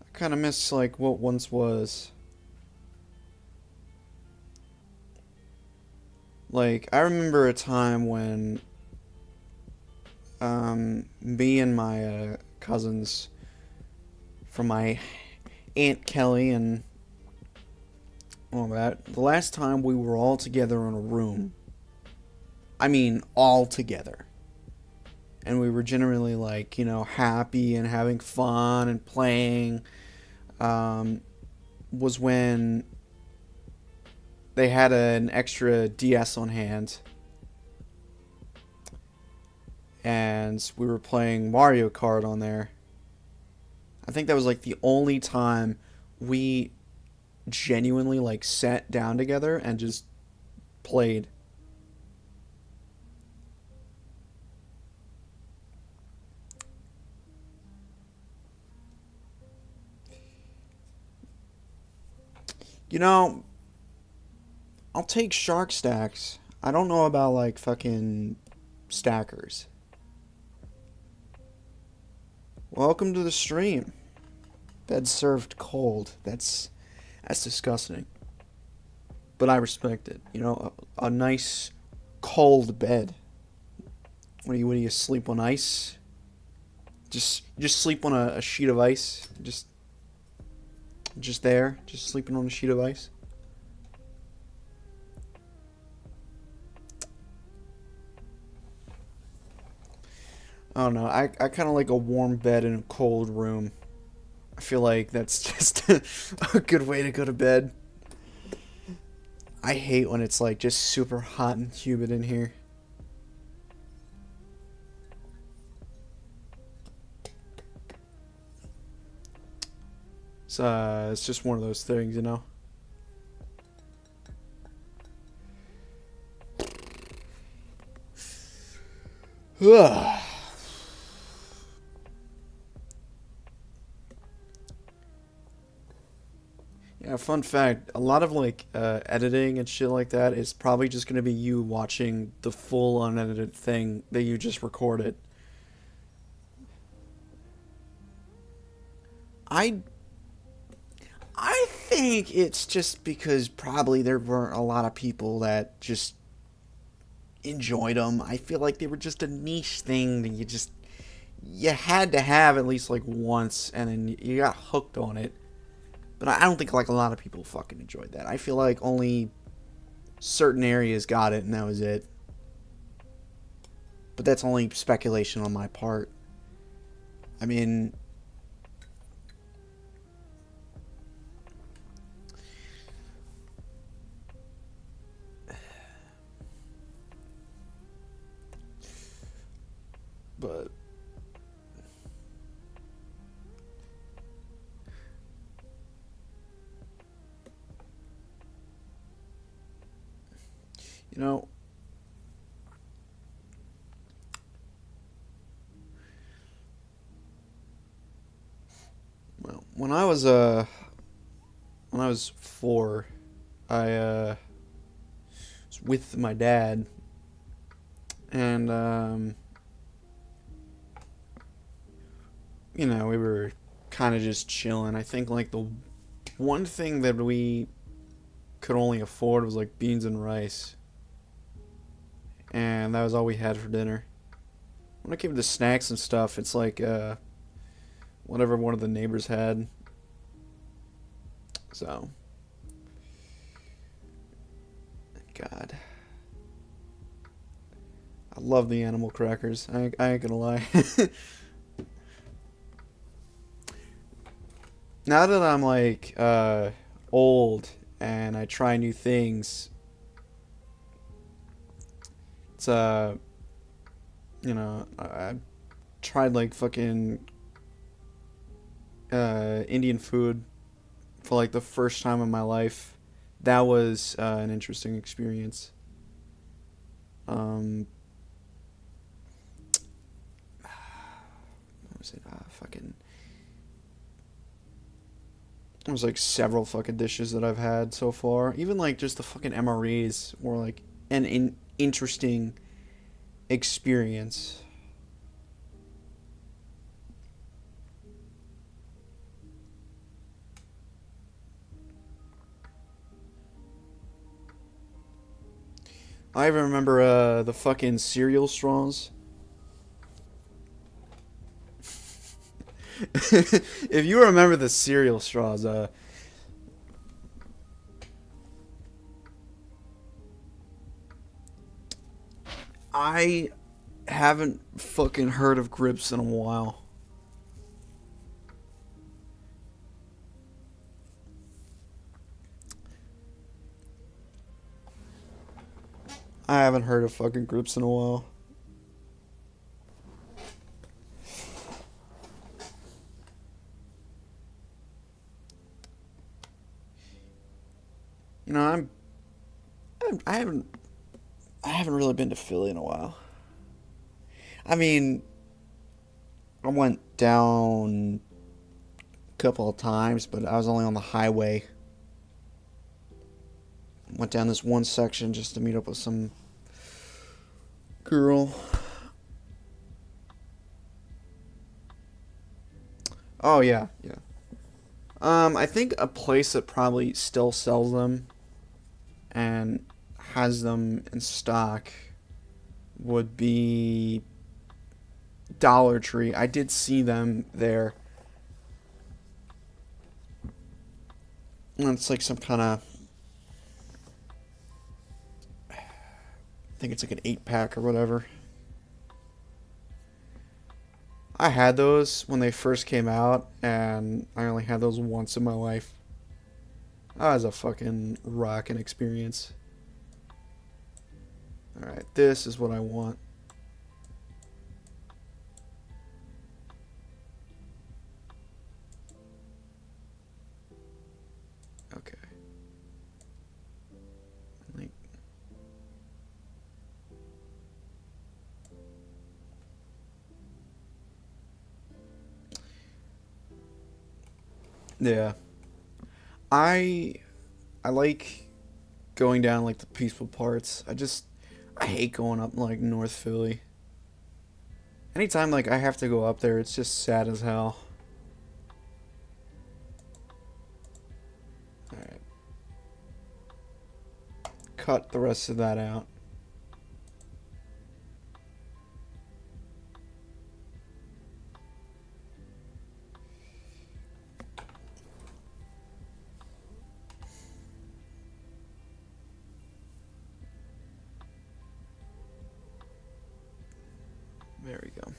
Speaker 1: I kind of miss like what once was. Like, I remember a time when me and my cousins from my Aunt Kelly and all that, the last time we were all together in a room, I mean all together, and we were generally like, happy and having fun and playing, was when they had an extra DS on hand, and we were playing Mario Kart on there. I think that was like the only time we genuinely like sat down together and just played. I'll take shark stacks. I don't know about like fucking stackers. Welcome to the stream. Bed served cold. That's disgusting. But I respect it. A nice cold bed. What do you sleep on ice? Just sleep on a sheet of ice. Just there, just sleeping on a sheet of ice. I don't know. I kind of like a warm bed in a cold room. I feel like that's just a good way to go to bed. I hate when it's like just super hot and humid in here. It's just one of those things, Ugh. Yeah, fun fact, a lot of like editing and shit like that is probably just gonna be you watching the full unedited thing that you just recorded. I think it's just because probably there weren't a lot of people that just enjoyed them. I feel like they were just a niche thing that you had to have at least like once, and then you got hooked on it. But I don't think like a lot of people fucking enjoyed that. I feel like only certain areas got it, and that was it. But that's only speculation on my part. I mean, but well, when I was 4, I was with my dad, and we were kind of just chilling. I think like the one thing that we could only afford was like beans and rice, and that was all we had for dinner. When it came to snacks and stuff, it's like whatever one of the neighbors had. So, God, I love the animal crackers. I ain't gonna lie. Now that I'm like old and I try new things, it's I tried like fucking Indian food for like the first time in my life. That was an interesting experience. What was it? Fucking There's like several fucking dishes that I've had so far. Even like just the fucking MREs were like an interesting experience. I even remember the fucking cereal straws. If you remember the cereal straws, I haven't fucking heard of Grips in a while. I haven't heard of fucking Grips in a while. You know, I haven't really been to Philly in a while. I mean, I went down a couple of times, but I was only on the highway. Went down this one section just to meet up with some girl. Oh yeah, yeah. I think a place that probably still sells them and has them in stock would be Dollar Tree. I did see them there. And it's like some kind of, I think it's like an 8-pack or whatever. I had those when they first came out, and I only had those once in my life. That was a fucking rockin' experience. Alright, this is what I want. Okay. Like, yeah. I like going down like the peaceful parts. I hate going up like North Philly. Anytime like I have to go up there, it's just sad as hell. Alright. Cut the rest of that out. There we go.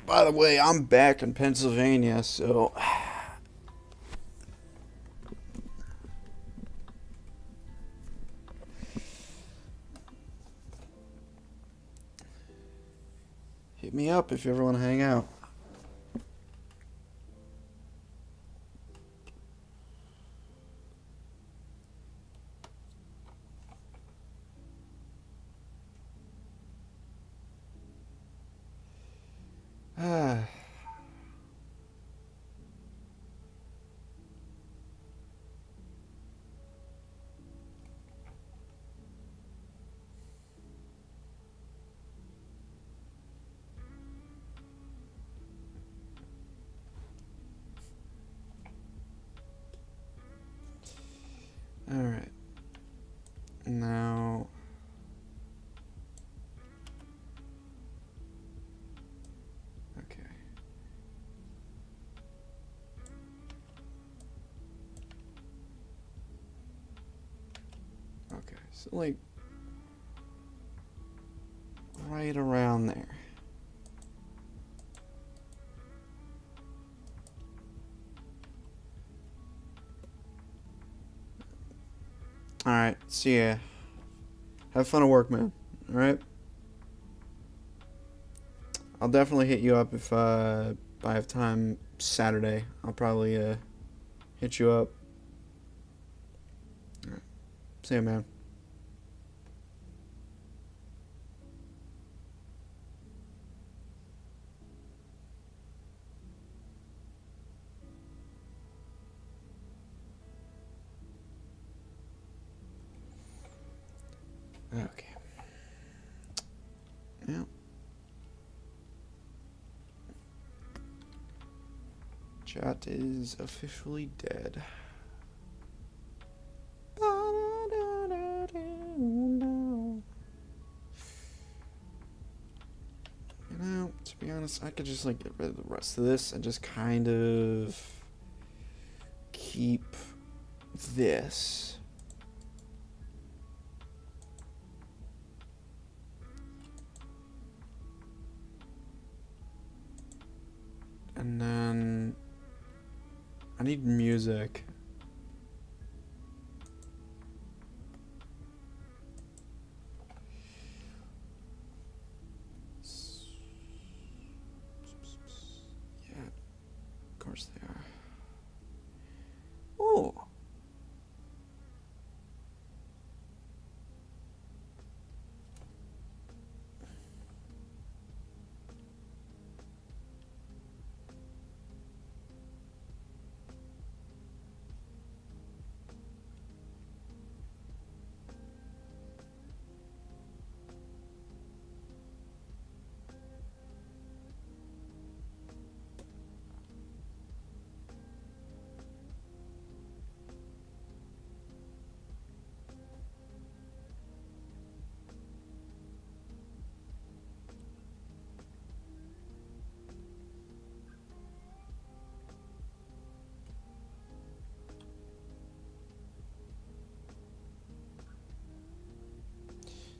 Speaker 1: By the way, I'm back in Pennsylvania, so hit me up if you ever want to hang out. Alright. Now. Okay. Okay, so like. Right around there. Alright, see ya. Have fun at work, man. Alright? I'll definitely hit you up if I have time Saturday. I'll probably hit you up. Alright. See ya, man. Okay. Yeah. Chat is officially dead. You know, to be honest, I could just like get rid of the rest of this and just kind of keep this. And then I need music. Yeah, of course they are. Oh.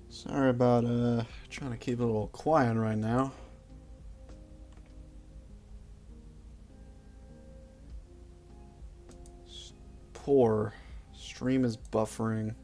Speaker 1: Sorry about trying to keep it a little quiet right now. Poor stream is buffering.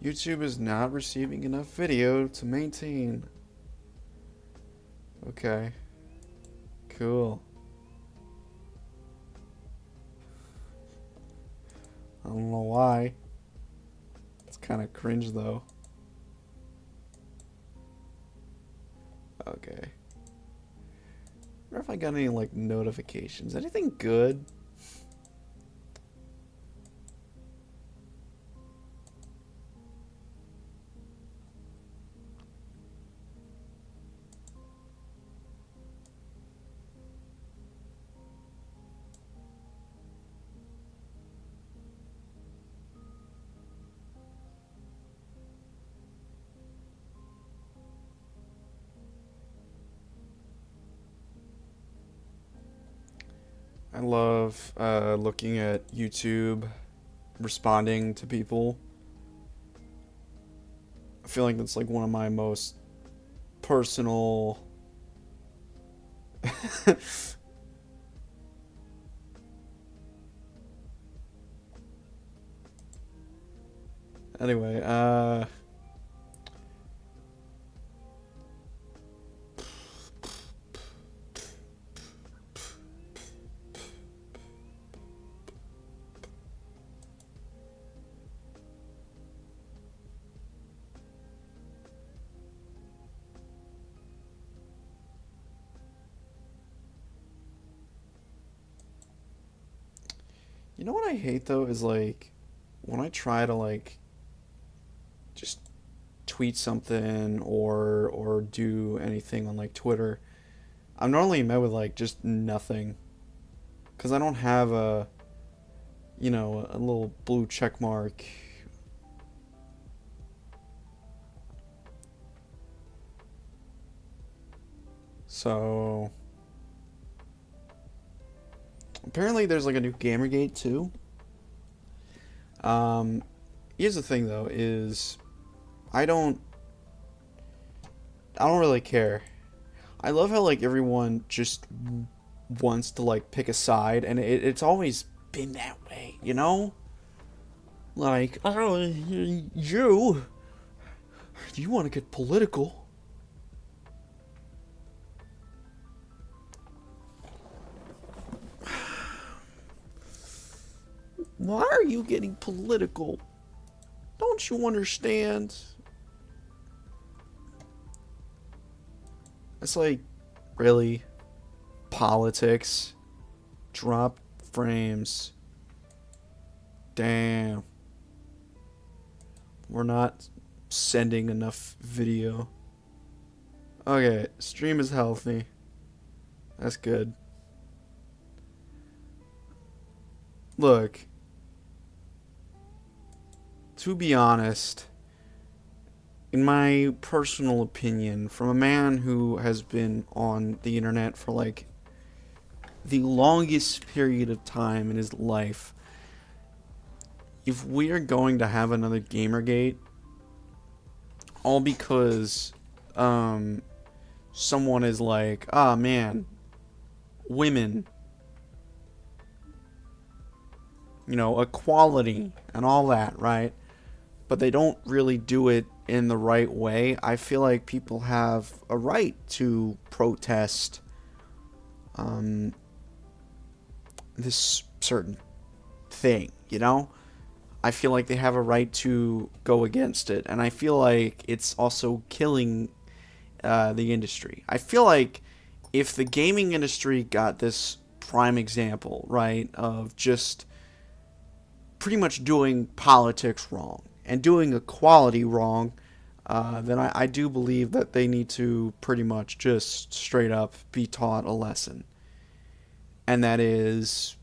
Speaker 1: YouTube is not receiving enough video to maintain. Okay. Cool. I don't know why. It's kind of cringe though. Okay. I wonder if I got any like notifications. Anything good? I love looking at YouTube, responding to people. I feel like that's like one of my most personal Anyway, you know what I hate though is like when I try to like just tweet something or do anything on like Twitter, I'm normally met with like just nothing, because I don't have a, you know, a little blue check mark. So apparently there's like a new Gamergate too. Here's the thing though, is I don't really care. I love how like everyone just wants to like pick a side, and it's always been that way, you know? Like, oh, you want to get political. Why are you getting political? don't you understand? It's like, really? Politics? Drop frames. Damn. We're not sending enough video. Okay, stream is healthy. That's good. Look. To be honest, in my personal opinion, from a man who has been on the internet for like the longest period of time in his life, if we are going to have another Gamergate, all because someone is like, ah, man, women, you know, equality and all that, right? But they don't really do it in the right way. I feel like people have a right to protest this certain thing, you know? I feel like they have a right to go against it, and I feel like it's also killing the industry. I feel like if the gaming industry got this prime example, right, of just pretty much doing politics wrong and doing equality wrong, then I do believe that they need to pretty much just straight up be taught a lesson. And that is,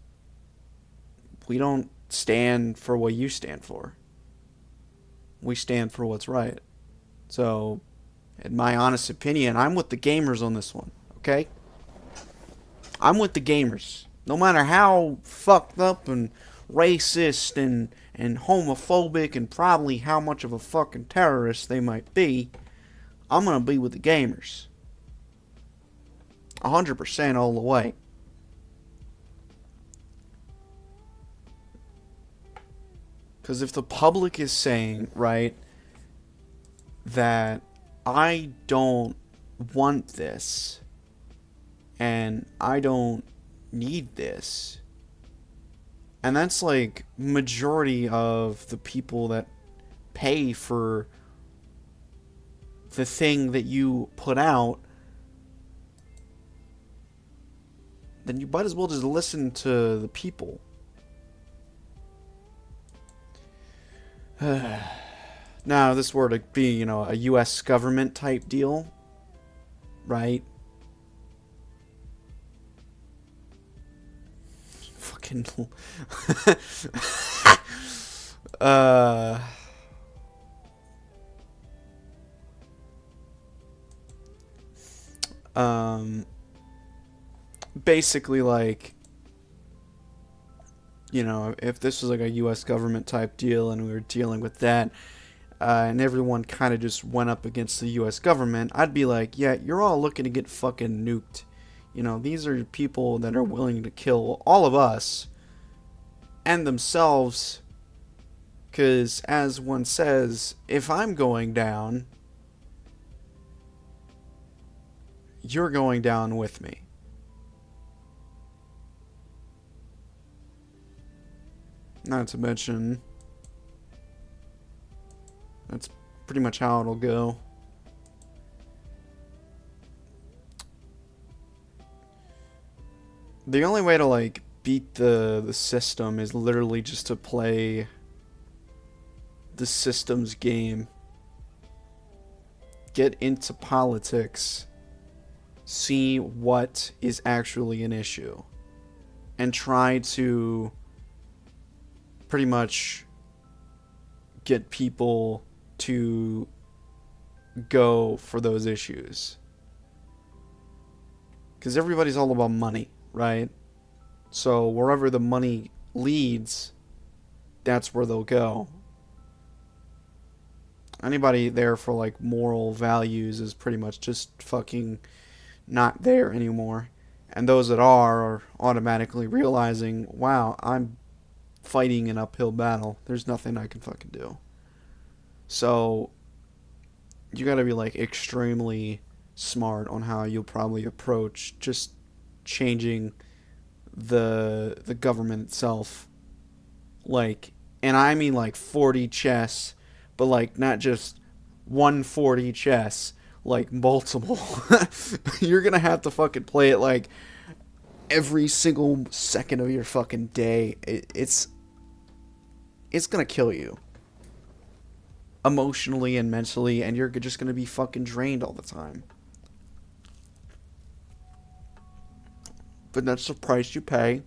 Speaker 1: we don't stand for what you stand for. We stand for what's right. So, in my honest opinion, I'm with the gamers on this one, okay? I'm with the gamers. No matter how fucked up and racist and homophobic and probably how much of a fucking terrorist they might be, I'm gonna be with the gamers. 100% all the way. Because if the public is saying, right, that I don't want this and I don't need this, and that's like majority of the people that pay for the thing that you put out, then you might as well just listen to the people. Now, this were to be, you know, a U.S. government type deal, right? Fucking basically, like, you know, if this was like a U.S. government type deal and we were dealing with that, and everyone kind of just went up against the U.S. government, I'd be like, yeah, you're all looking to get fucking nuked. You know, these are people that are willing to kill all of us and themselves, because as one says, if I'm going down, you're going down with me. Not to mention, that's pretty much how it'll go. The only way to, like, beat the system is literally just to play the system's game. Get into politics. See what is actually an issue. And try to pretty much get people to go for those issues. Because everybody's all about money, right? So wherever the money leads, that's where they'll go. Anybody there for, like, moral values is pretty much just fucking not there anymore. And those that are automatically realizing, wow, I'm fighting an uphill battle. There's nothing I can fucking do. So you gotta be, like, extremely smart on how you'll probably approach just changing the government itself. Like, and I mean like 40 chess but like not just 140 chess, like multiple. You're gonna have to fucking play it like every single second of your fucking day. It's gonna kill you emotionally and mentally, and you're just gonna be fucking drained all the time. But that's the price you pay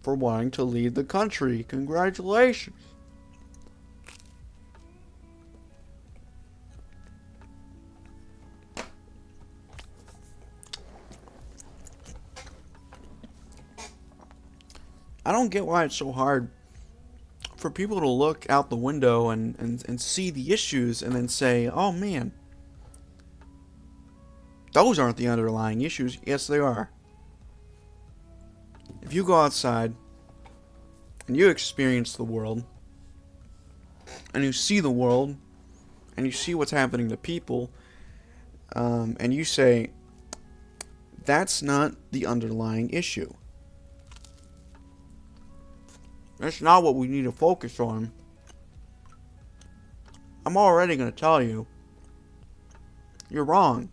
Speaker 1: for wanting to lead the country. Congratulations. I don't get why it's so hard for people to look out the window and see the issues and then say, oh man, those aren't the underlying issues. Yes, they are. If you go outside and you experience the world and you see the world and you see what's happening to people, and you say, that's not the underlying issue. That's not what we need to focus on. I'm already going to tell you, you're wrong.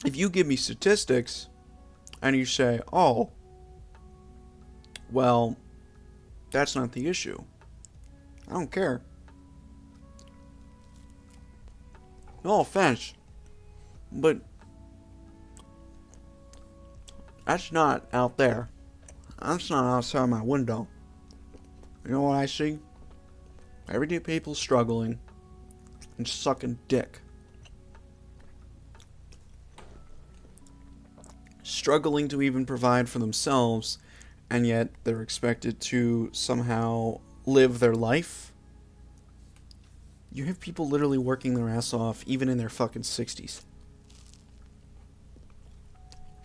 Speaker 1: If you give me statistics and you say, oh, well, that's not the issue, I don't care. No offense, but that's not out there. That's not outside my window. You know what I see? Everyday people struggling and sucking dick. Struggling to even provide for themselves, and yet they're expected to somehow live their life. You have people literally working their ass off even in their fucking 60s.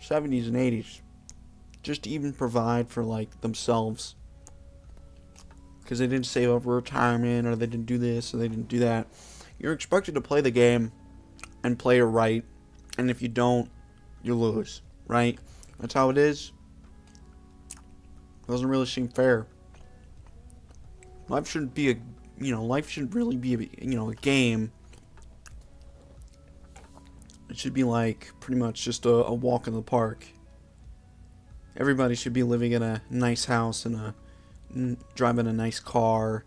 Speaker 1: 70s and 80s. Just to even provide for, like, themselves. Because they didn't save up for retirement, or they didn't do this, or they didn't do that. You're expected to play the game and play it right. And if you don't, you lose. Right? That's how it is. Doesn't really seem fair. Life shouldn't be life shouldn't really be a game. It should be like pretty much just a walk in the park. Everybody should be living in a nice house and driving a nice car,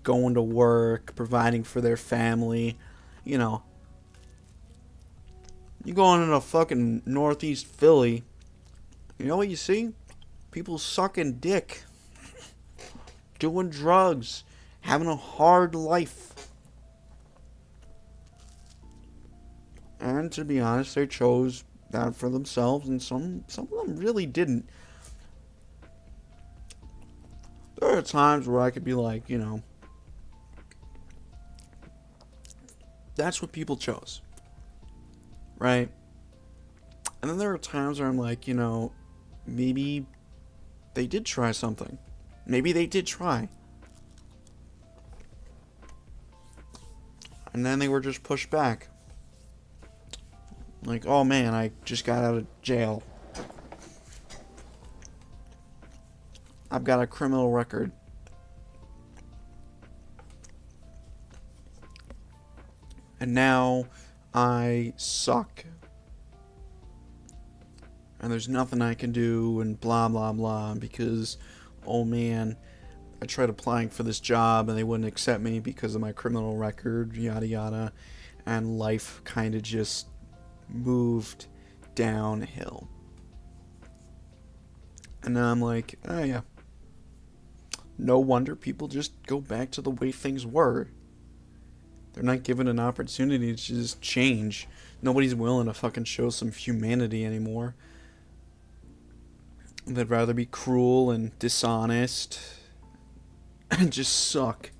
Speaker 1: going to work, providing for their family. You know, you go into fucking Northeast Philly, you know what you see? People sucking dick, doing drugs, having a hard life. And to be honest, they chose that for themselves, and some of them really didn't. There are times where I could be like, that's what people chose. Right? And then there are times where I'm like, maybe they did try something. Maybe they did try. And then they were just pushed back. Like, oh man, I just got out of jail. I've got a criminal record. And now I suck. And there's nothing I can do and blah blah blah because, oh man, I tried applying for this job and they wouldn't accept me because of my criminal record, yada yada. And life kind of just moved downhill. And now I'm like, oh yeah. No wonder people just go back to the way things were. They're not given an opportunity to just change. Nobody's willing to fucking show some humanity anymore. They'd rather be cruel and dishonest and just suck.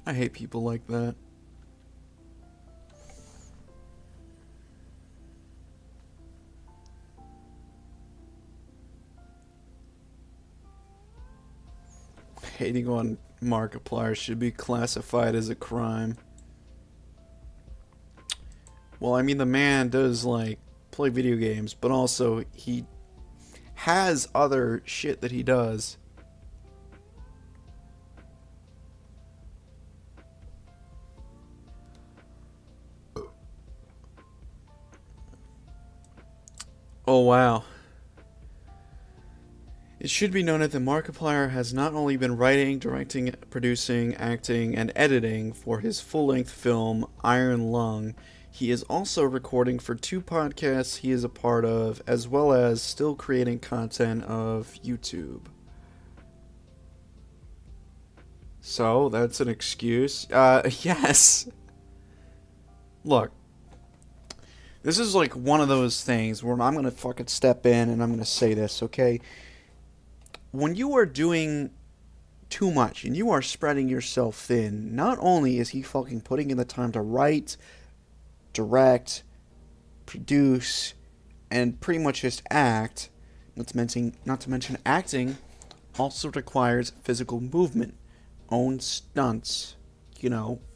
Speaker 1: I hate people like that. Hating on Markiplier should be classified as a crime. Well, I mean, the man does, like, play video games, but also he has other shit that he does Oh, wow. It should be noted that Markiplier has not only been writing, directing, producing, acting, and editing for his full-length film, Iron Lung, he is also recording for 2 podcasts he is a part of, as well as still creating content of YouTube. So, that's an excuse. Yes. Look. This is like one of those things where I'm gonna fucking step in and I'm gonna say this, okay? When you are doing too much and you are spreading yourself thin, not only is he fucking putting in the time to write, direct, produce, and pretty much just act, not to mention acting also requires physical movement, own stunts,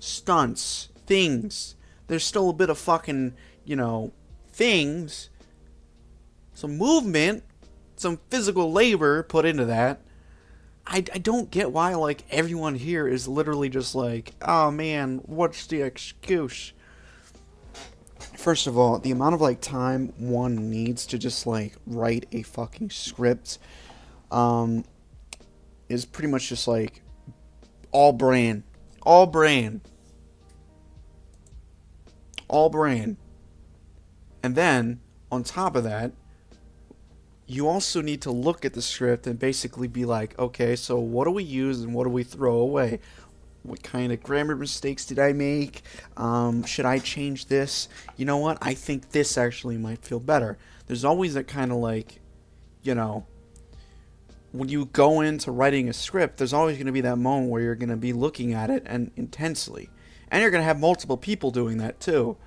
Speaker 1: stunts, things. There's still a bit of fucking, things, some movement, some physical labor put into that. I don't get why, like, everyone here is literally just like, oh man, what's the excuse? First of all, the amount of, like, time one needs to just, like, write a fucking script, is pretty much just, like, all brain. All brain. All brain. And then, on top of that, you also need to look at the script and basically be like, okay, so what do we use and what do we throw away? What kind of grammar mistakes did I make? Should I change this? You know what? I think this actually might feel better. There's always that kind of like, when you go into writing a script, there's always going to be that moment where you're going to be looking at it and intensely. And you're going to have multiple people doing that too.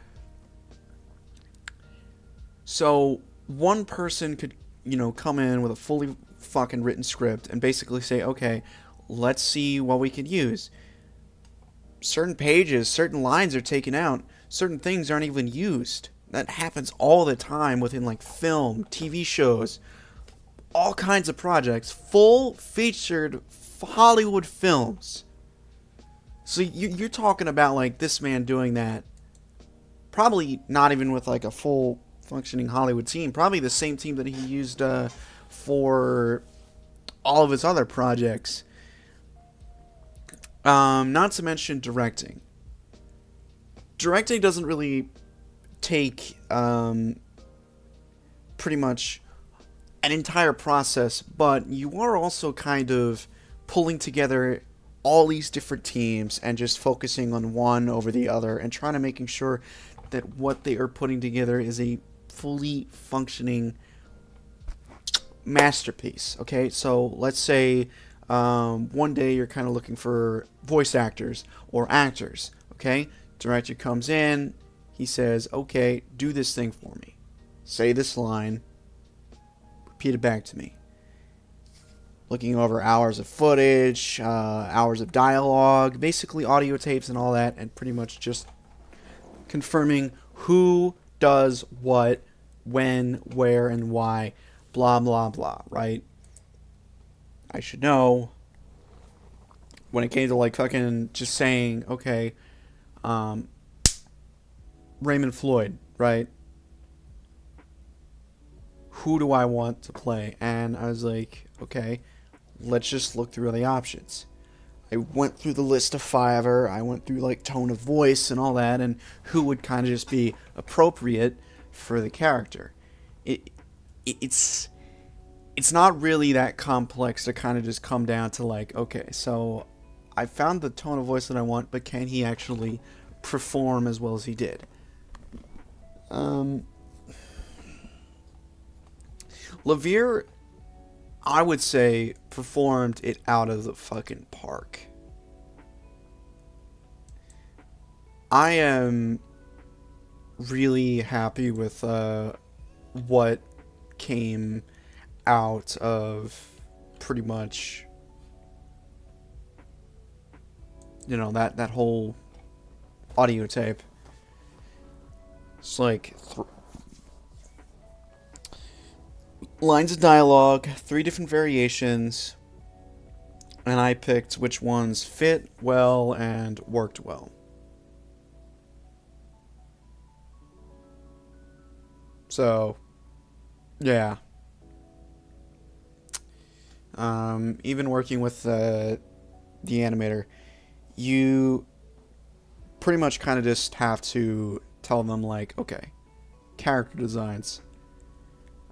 Speaker 1: So one person could, come in with a fully fucking written script and basically say, okay, let's see what we can use. Certain pages, certain lines are taken out. Certain things aren't even used. That happens all the time within like film, TV shows, all kinds of projects, full featured Hollywood films. So you're talking about like this man doing that, probably not even with like a full functioning Hollywood team, probably the same team that he used for all of his other projects. Not to mention directing. Directing doesn't really take pretty much an entire process, but you are also kind of pulling together all these different teams and just focusing on one over the other and trying to making sure that what they are putting together is a fully functioning masterpiece. Okay, so let's say one day you're kind of looking for voice actors or actors. Okay, director comes in, he says, okay, do this thing for me, say this line, repeat it back to me. Looking over hours of footage, hours of dialogue, basically audio tapes and all that, and pretty much just confirming who does what, when, where, and why, blah, blah, blah, right? I should know when it came to, like, fucking just saying, okay, Raymond Floyd, right? Who do I want to play? And I was like, okay, let's just look through the options. I went through the list of Fiverr, I went through like tone of voice and all that, and who would kind of just be appropriate for the character. It's not really that complex to kind of just come down to like, okay, so I found the tone of voice that I want, but can he actually perform as well as he did? LaVere, I would say, performed it out of the fucking park. I am really happy with what came out of pretty much, that whole audio tape. It's like lines of dialogue, 3 different variations, and I picked which ones fit well and worked well. So, Yeah. Even working with the animator, you pretty much kind of just have to tell them, like, okay, character designs,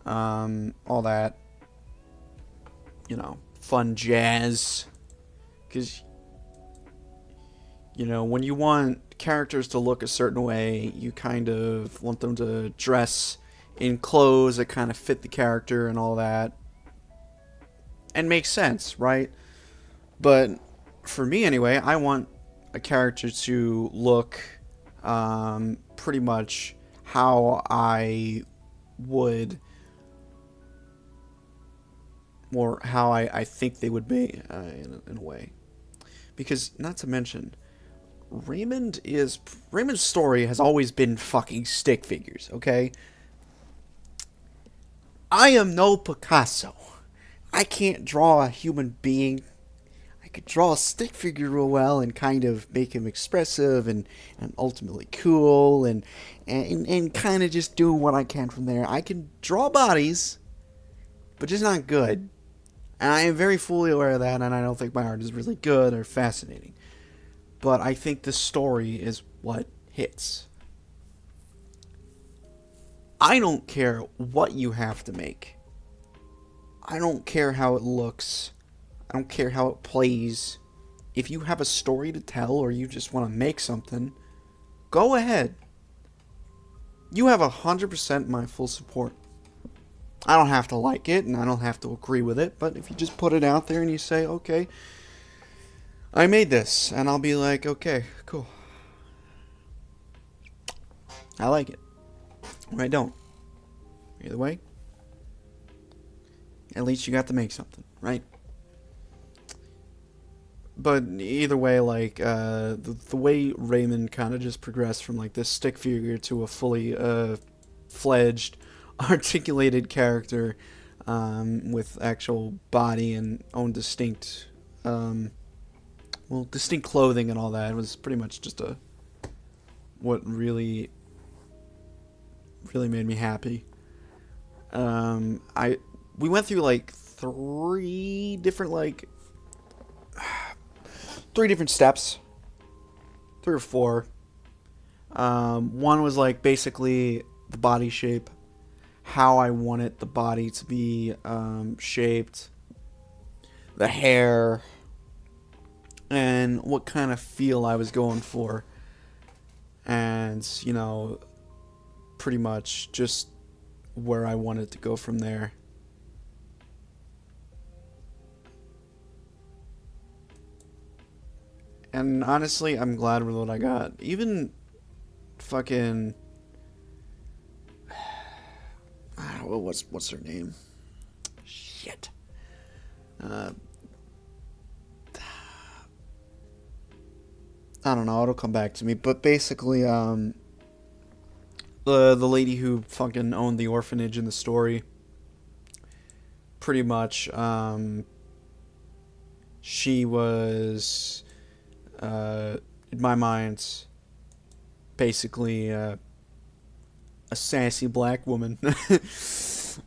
Speaker 1: all that, you know, fun jazz. Because, you know, when you want characters to look a certain way, you kind of want them to dress in clothes that kind of fit the character and all that. And makes sense, right? But for me anyway, I want a character to look pretty much how I would, or how I think they would be in a way. Because, not to mention, Raymond's story has always been fucking stick figures, okay? I am no Picasso. I can't draw a human being. I could draw a stick figure real well and kind of make him expressive and ultimately cool and kind of just do what I can from there. I can draw bodies, but just not good. And I am very fully aware of that, and I don't think my art is really good or fascinating. But I think the story is what hits. I don't care what you have to make. I don't care how it looks. I don't care how it plays. If you have a story to tell or you just want to make something, go ahead. You have 100% my full support. I don't have to like it and I don't have to agree with it, but if you just put it out there and you say, okay, I made this, and I'll be like, okay, cool. I like it. Or I don't. Either way, at least you got to make something, right? But either way, like, the way Raymond kind of just progressed from, like, this stick figure to a fully fledged, articulated character with actual body and own distinct, distinct clothing and all that, was pretty much just what really made me happy. We went through, like, three different steps. 3 or 4. One was, like, basically the body shape. How I wanted the body to be shaped. The hair. And what kind of feel I was going for. And, you know, pretty much just where I wanted to go from there. And honestly, I'm glad with what I got. Even fucking, what's her name? Shit. I don't know. It'll come back to me. But basically, the lady who fucking owned the orphanage in the story, pretty much, she was, in my mind, basically a sassy black woman. That's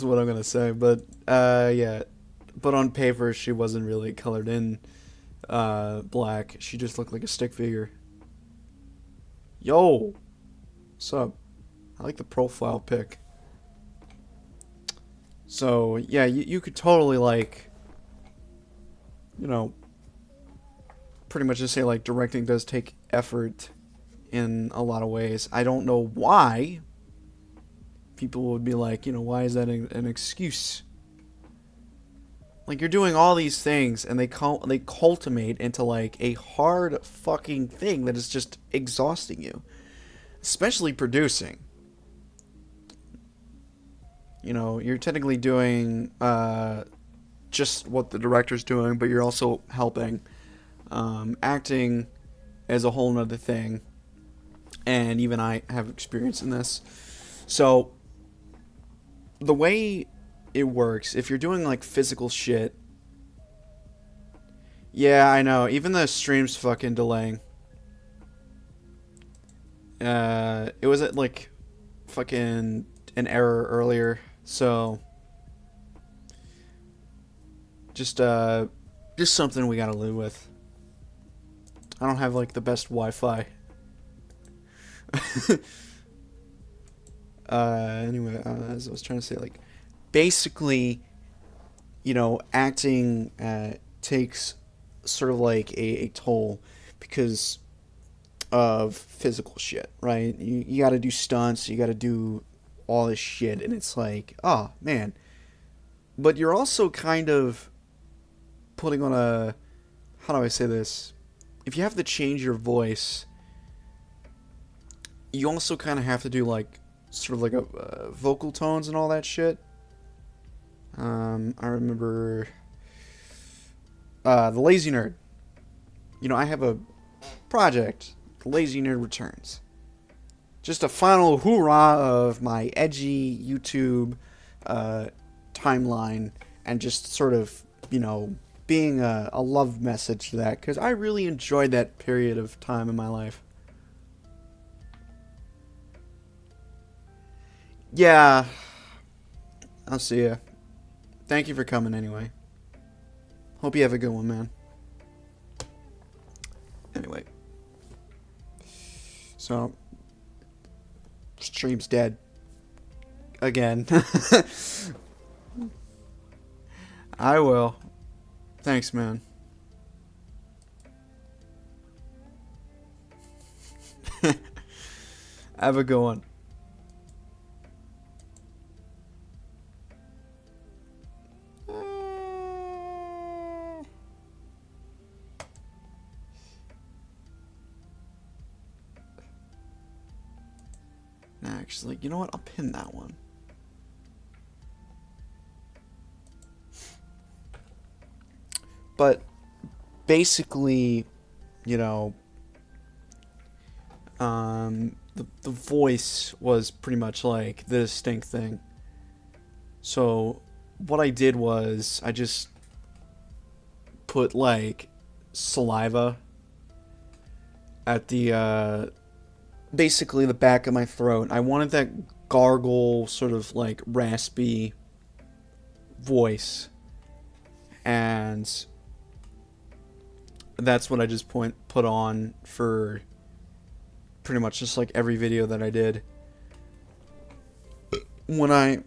Speaker 1: what I'm gonna say. But yeah, but on paper she wasn't really colored in black. She just looked like a stick figure. Yo, what's up? I like the profile pic. So yeah, you could totally, like, you know, pretty much just say, like, directing does take effort in a lot of ways. I don't know why people would be like, you know, why is that an excuse? Like, you're doing all these things and they culminate into, like, a hard fucking thing that is just exhausting you. Especially producing. You know, you're technically doing just what the director's doing, but you're also helping. Acting is a whole nother thing. And even I have experience in this. So, the way it works, if you're doing, like, physical shit, yeah, I know, even the stream's fucking delaying. It was at, like, fucking an error earlier, so just something we gotta live with. I don't have like the best Wi-Fi. Anyway, as I was trying to say, like, basically, you know, acting takes sort of like a toll because of physical shit, right? You got to do stunts, you got to do all this shit, and it's like, oh man. But you're also kind of putting on a, how do I say this? If you have to change your voice, you also kind of have to do like sort of like a vocal tones and all that shit. I remember The Lazy Nerd. You know, I have a project, The Lazy Nerd Returns. Just a final hoorah of my edgy YouTube timeline, and just sort of, you know, being a love message to that, because I really enjoyed that period of time in my life. Yeah, I'll see ya. Thank you for coming anyway. Hope you have a good one, man. Anyway. So, stream's dead. Again. I will. Thanks, man. Have a good one. Actually, you know what? I'll pin that one. But basically, you know, the voice was pretty much like the distinct thing. So what I did was I just put like saliva at the basically the back of my throat. I wanted that gargle, sort of like raspy voice, and that's what I just put on for pretty much just like every video that I did when I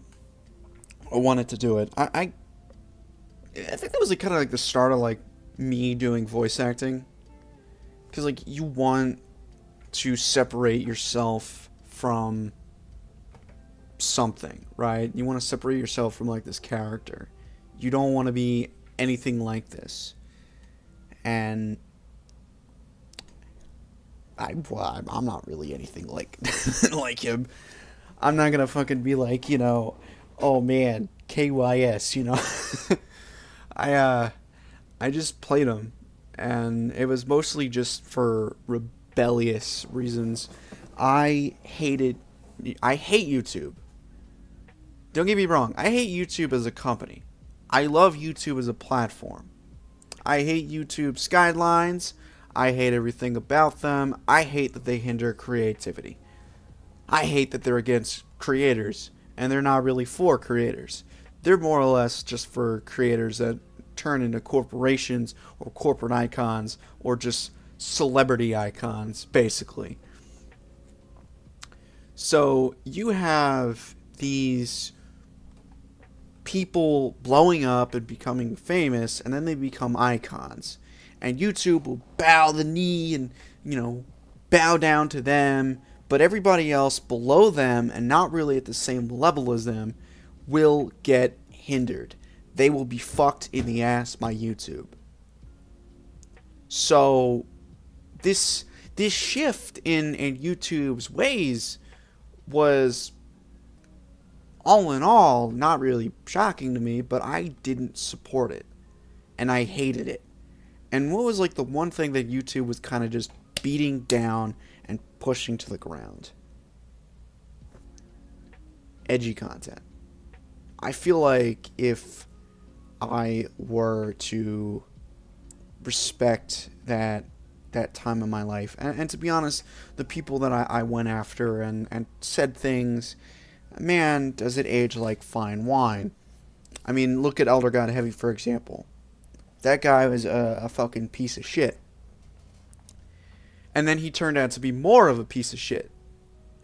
Speaker 1: wanted to do it. I think that was like kind of like the start of like me doing voice acting, because like you want to separate yourself from something, right? You want to separate yourself from like this character. You don't want to be anything like this. And I'm not really anything like like him. I'm not gonna fucking be like, you know, oh man, KYS, you know. I just played him, and it was mostly just for rebellious reasons. I hate YouTube. Don't get me wrong, I hate YouTube as a company. I love YouTube as a platform. I hate YouTube's guidelines. I hate everything about them. I hate that they hinder creativity. I hate that they're against creators, and they're not really for creators. They're more or less just for creators that turn into corporations or corporate icons or just celebrity icons, basically. So you have these people blowing up and becoming famous, and then they become icons. And YouTube will bow the knee and, you know, bow down to them. But everybody else below them and not really at the same level as them will get hindered. They will be fucked in the ass by YouTube. So this shift in YouTube's ways was, all in all, not really shocking to me, but I didn't support it. And I hated it. And what was like the one thing that YouTube was kind of just beating down and pushing to the ground? Edgy content. I feel like if I were to respect that time in my life, and to be honest, the people that I went after and said things man, does it age like fine wine. I mean, look at Elder God Heavy, for example. That guy was a fucking piece of shit. And then he turned out to be more of a piece of shit.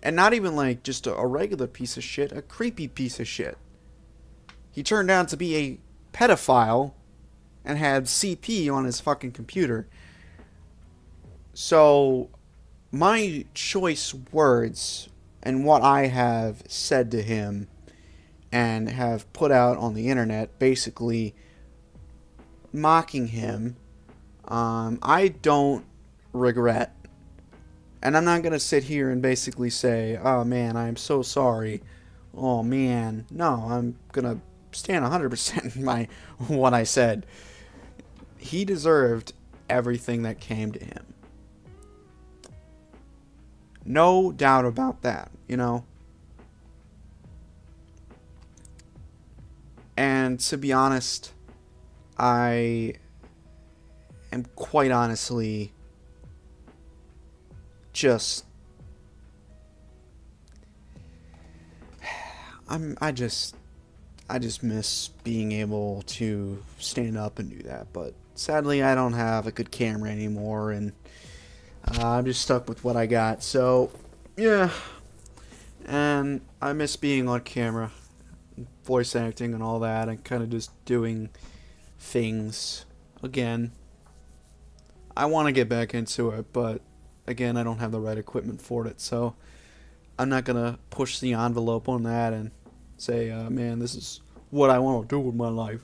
Speaker 1: And not even like just a regular piece of shit, a creepy piece of shit. He turned out to be a pedophile and had CP on his fucking computer. So, my choice words and what I have said to him and have put out on the internet, basically mocking him, I don't regret. And I'm not going to sit here and basically say, oh man, I'm so sorry. Oh man. No, I'm going to stand 100% in my what I said. He deserved everything that came to him. No doubt about that, you know? And to be honest, I am quite honestly just I just miss being able to stand up and do that, but sadly I don't have a good camera anymore, and I'm just stuck with what I got. So yeah, and I miss being on camera, voice acting and all that, and kind of just doing things again. I want to get back into it, but again, I don't have the right equipment for it, so I'm not gonna push the envelope on that and say, man, this is what I want to do with my life.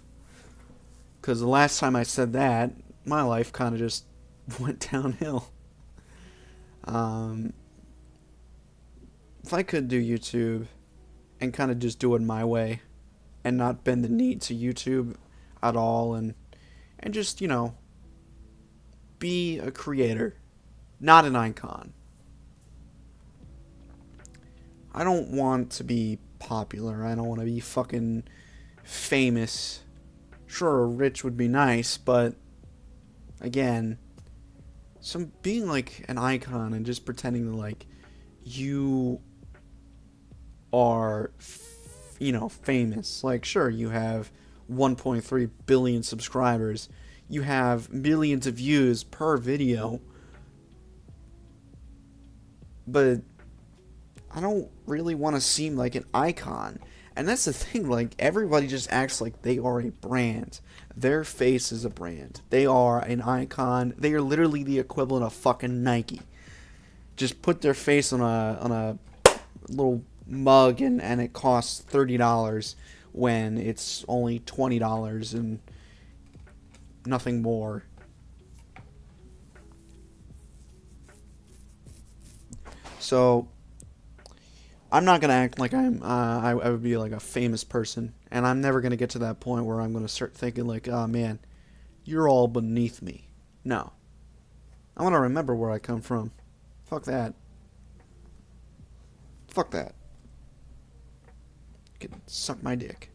Speaker 1: Because the last time I said that, my life kind of just went downhill. If I could do YouTube and kind of just do it my way and not bend the knee to YouTube at all, and just, you know, be a creator, not an icon. I don't want to be popular. I don't want to be fucking famous. Sure, rich would be nice, but again, some being like an icon and just pretending that like you are, you know, famous. Like, sure, you have 1.3 billion subscribers. You have millions of views per video. But I don't really want to seem like an icon. And that's the thing, like, everybody just acts like they are a brand. Their face is a brand. They are an icon. They are literally the equivalent of fucking Nike. Just put their face on a little mug and it costs $30 when it's only $20 and nothing more. So I'm not gonna act like I would be like a famous person, and I'm never gonna get to that point where I'm gonna start thinking like, oh man, you're all beneath me. No, I want to remember where I come from. Fuck that. Fuck that. You can suck my dick.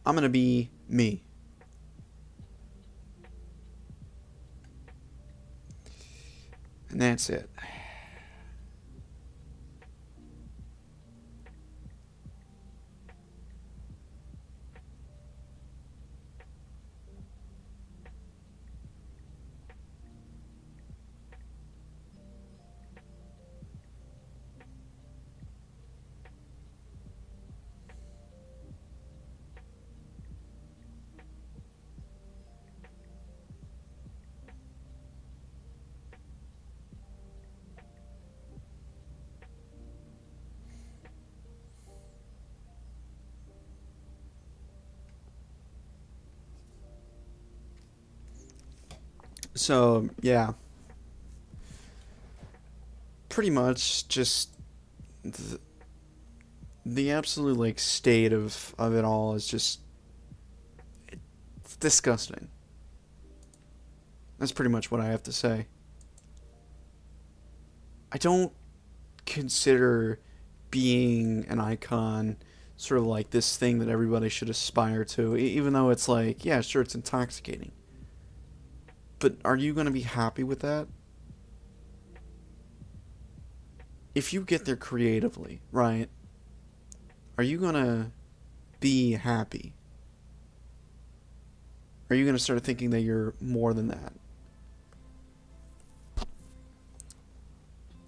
Speaker 1: I'm gonna be me. And that's it. So, yeah. Pretty much just the absolute, like, state of it all is just, it's disgusting. That's pretty much what I have to say. I don't consider being an icon sort of like this thing that everybody should aspire to, even though it's like, yeah, sure, it's intoxicating. But are you going to be happy with that? If you get there creatively, right? are you gonna be happy? Are you gonna start thinking that you're more than that?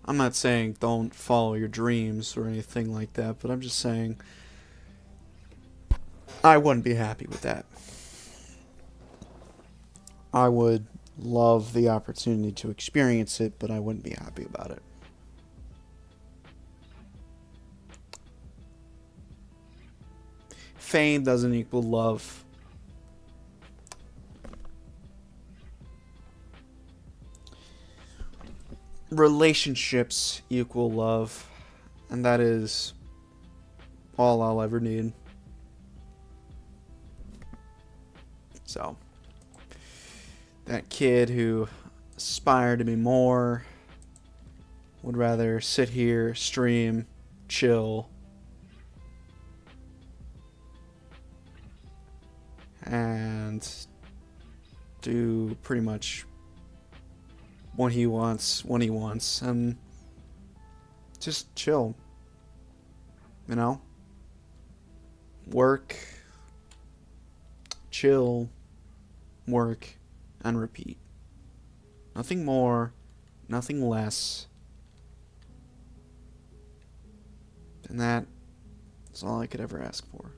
Speaker 1: I'm not saying don't follow your dreams or anything like that, but I'm just saying I wouldn't be happy with that. I would love the opportunity to experience it, but I wouldn't be happy about it. Fame doesn't equal love. Relationships equal love, and that is all I'll ever need. So, that kid who aspired to be more would rather sit here, stream, chill, and do pretty much what he wants when he wants, and just chill, you know? Work, chill, work, and repeat. Nothing more, nothing less. And that is all I could ever ask for.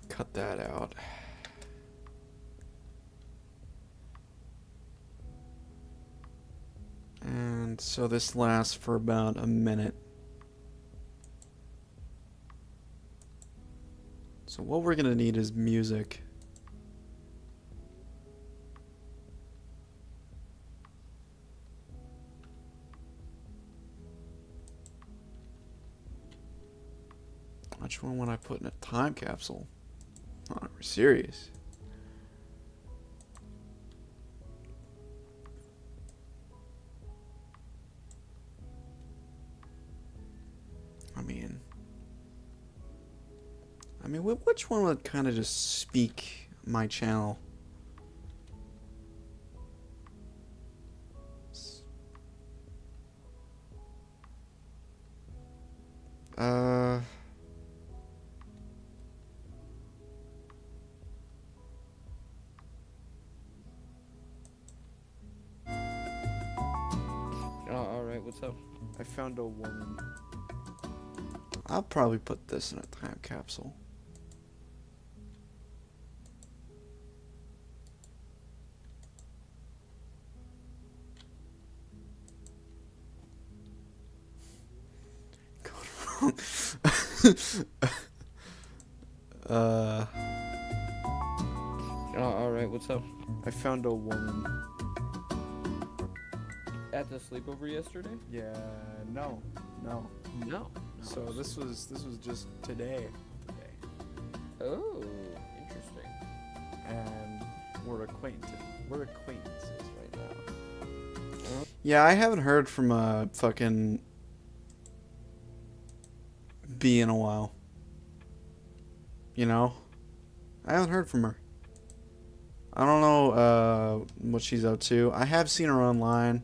Speaker 1: Cut that out. And so this lasts for about a minute. So what we're gonna need is music. Which one would I put in a time capsule? Oh, we're serious. I mean, which one would kind of just speak my channel? Uh...
Speaker 6: Alright, what's up?
Speaker 1: I found a woman. I'll probably put this in a time capsule. Going wrong.
Speaker 6: Alright, what's up?
Speaker 1: I found a woman.
Speaker 6: At the sleepover yesterday?
Speaker 1: Yeah, no.
Speaker 6: No.
Speaker 1: So this was just today.
Speaker 6: Oh, interesting.
Speaker 1: And we're acquaintances right now. Yeah, I haven't heard from fucking B in a while. You know? I haven't heard from her. I don't know what she's up to. I have seen her online.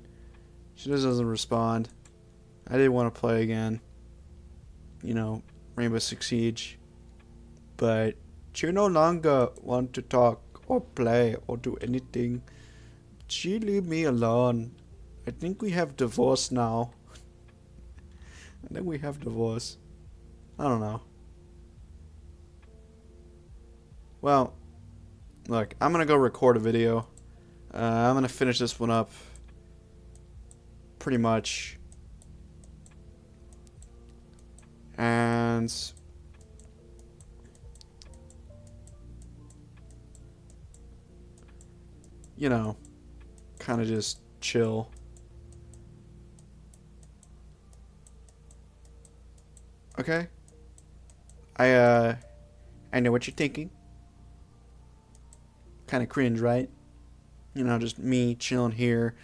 Speaker 1: She just doesn't respond. I did want to play again. You know, Rainbow Six Siege. But she no longer want to talk or play or do anything. She leave me alone. I think we have divorce now. I think we have divorce. I don't know. Well, look, I'm gonna go record a video. I'm gonna finish this one up. Pretty much. And you know, kind of just chill. Okay? I know what you're thinking. Kind of cringe, right? You know, just me chilling here,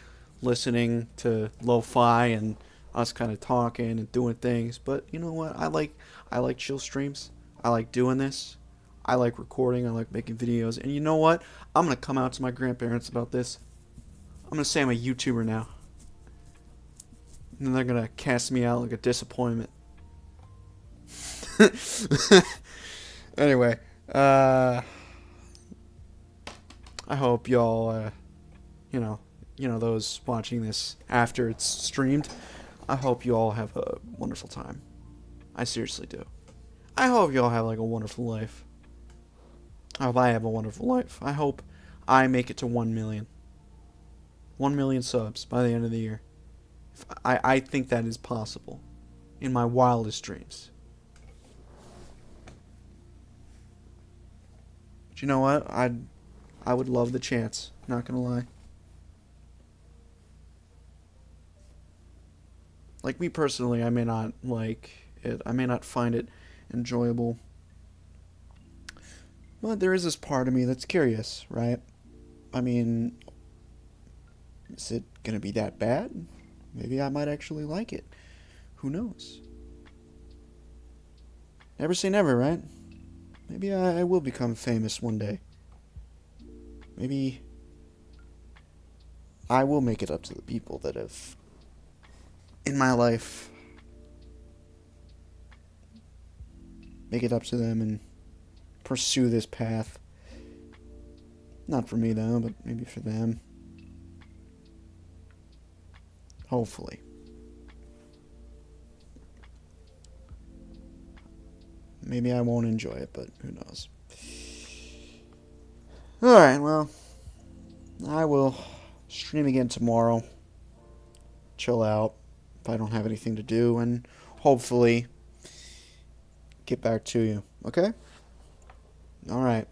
Speaker 1: listening to lo-fi and us kind of talking and doing things. But you know what? I like chill streams. I like doing this. I like recording. I like making videos. And you know what? I'm gonna come out to my grandparents about this. I'm gonna say I'm a YouTuber now. And then they're gonna cast me out like a disappointment. Anyway, I hope y'all, those watching this after it's streamed, I hope you all have a wonderful time. I seriously do. I hope y'all have like a wonderful life. I hope I have a wonderful life. I hope I make it to 1 million. 1 million subs by the end of the year. I think that is possible in my wildest dreams. But you know what? I would love the chance. Not gonna lie. Like me personally, I may not like it. I may not find it enjoyable. But there is this part of me that's curious, right? I mean, is it gonna be that bad? Maybe I might actually like it. Who knows? Never say never, right? Maybe I will become famous one day. Maybe I will make it up to the people that have, in my life, make it up to them and pursue this path. Not for me, though, but maybe for them. Hopefully. Maybe I won't enjoy it, but who knows. Alright, well, I will stream again tomorrow. Chill out if I don't have anything to do, and hopefully get back to you. Okay? Alright.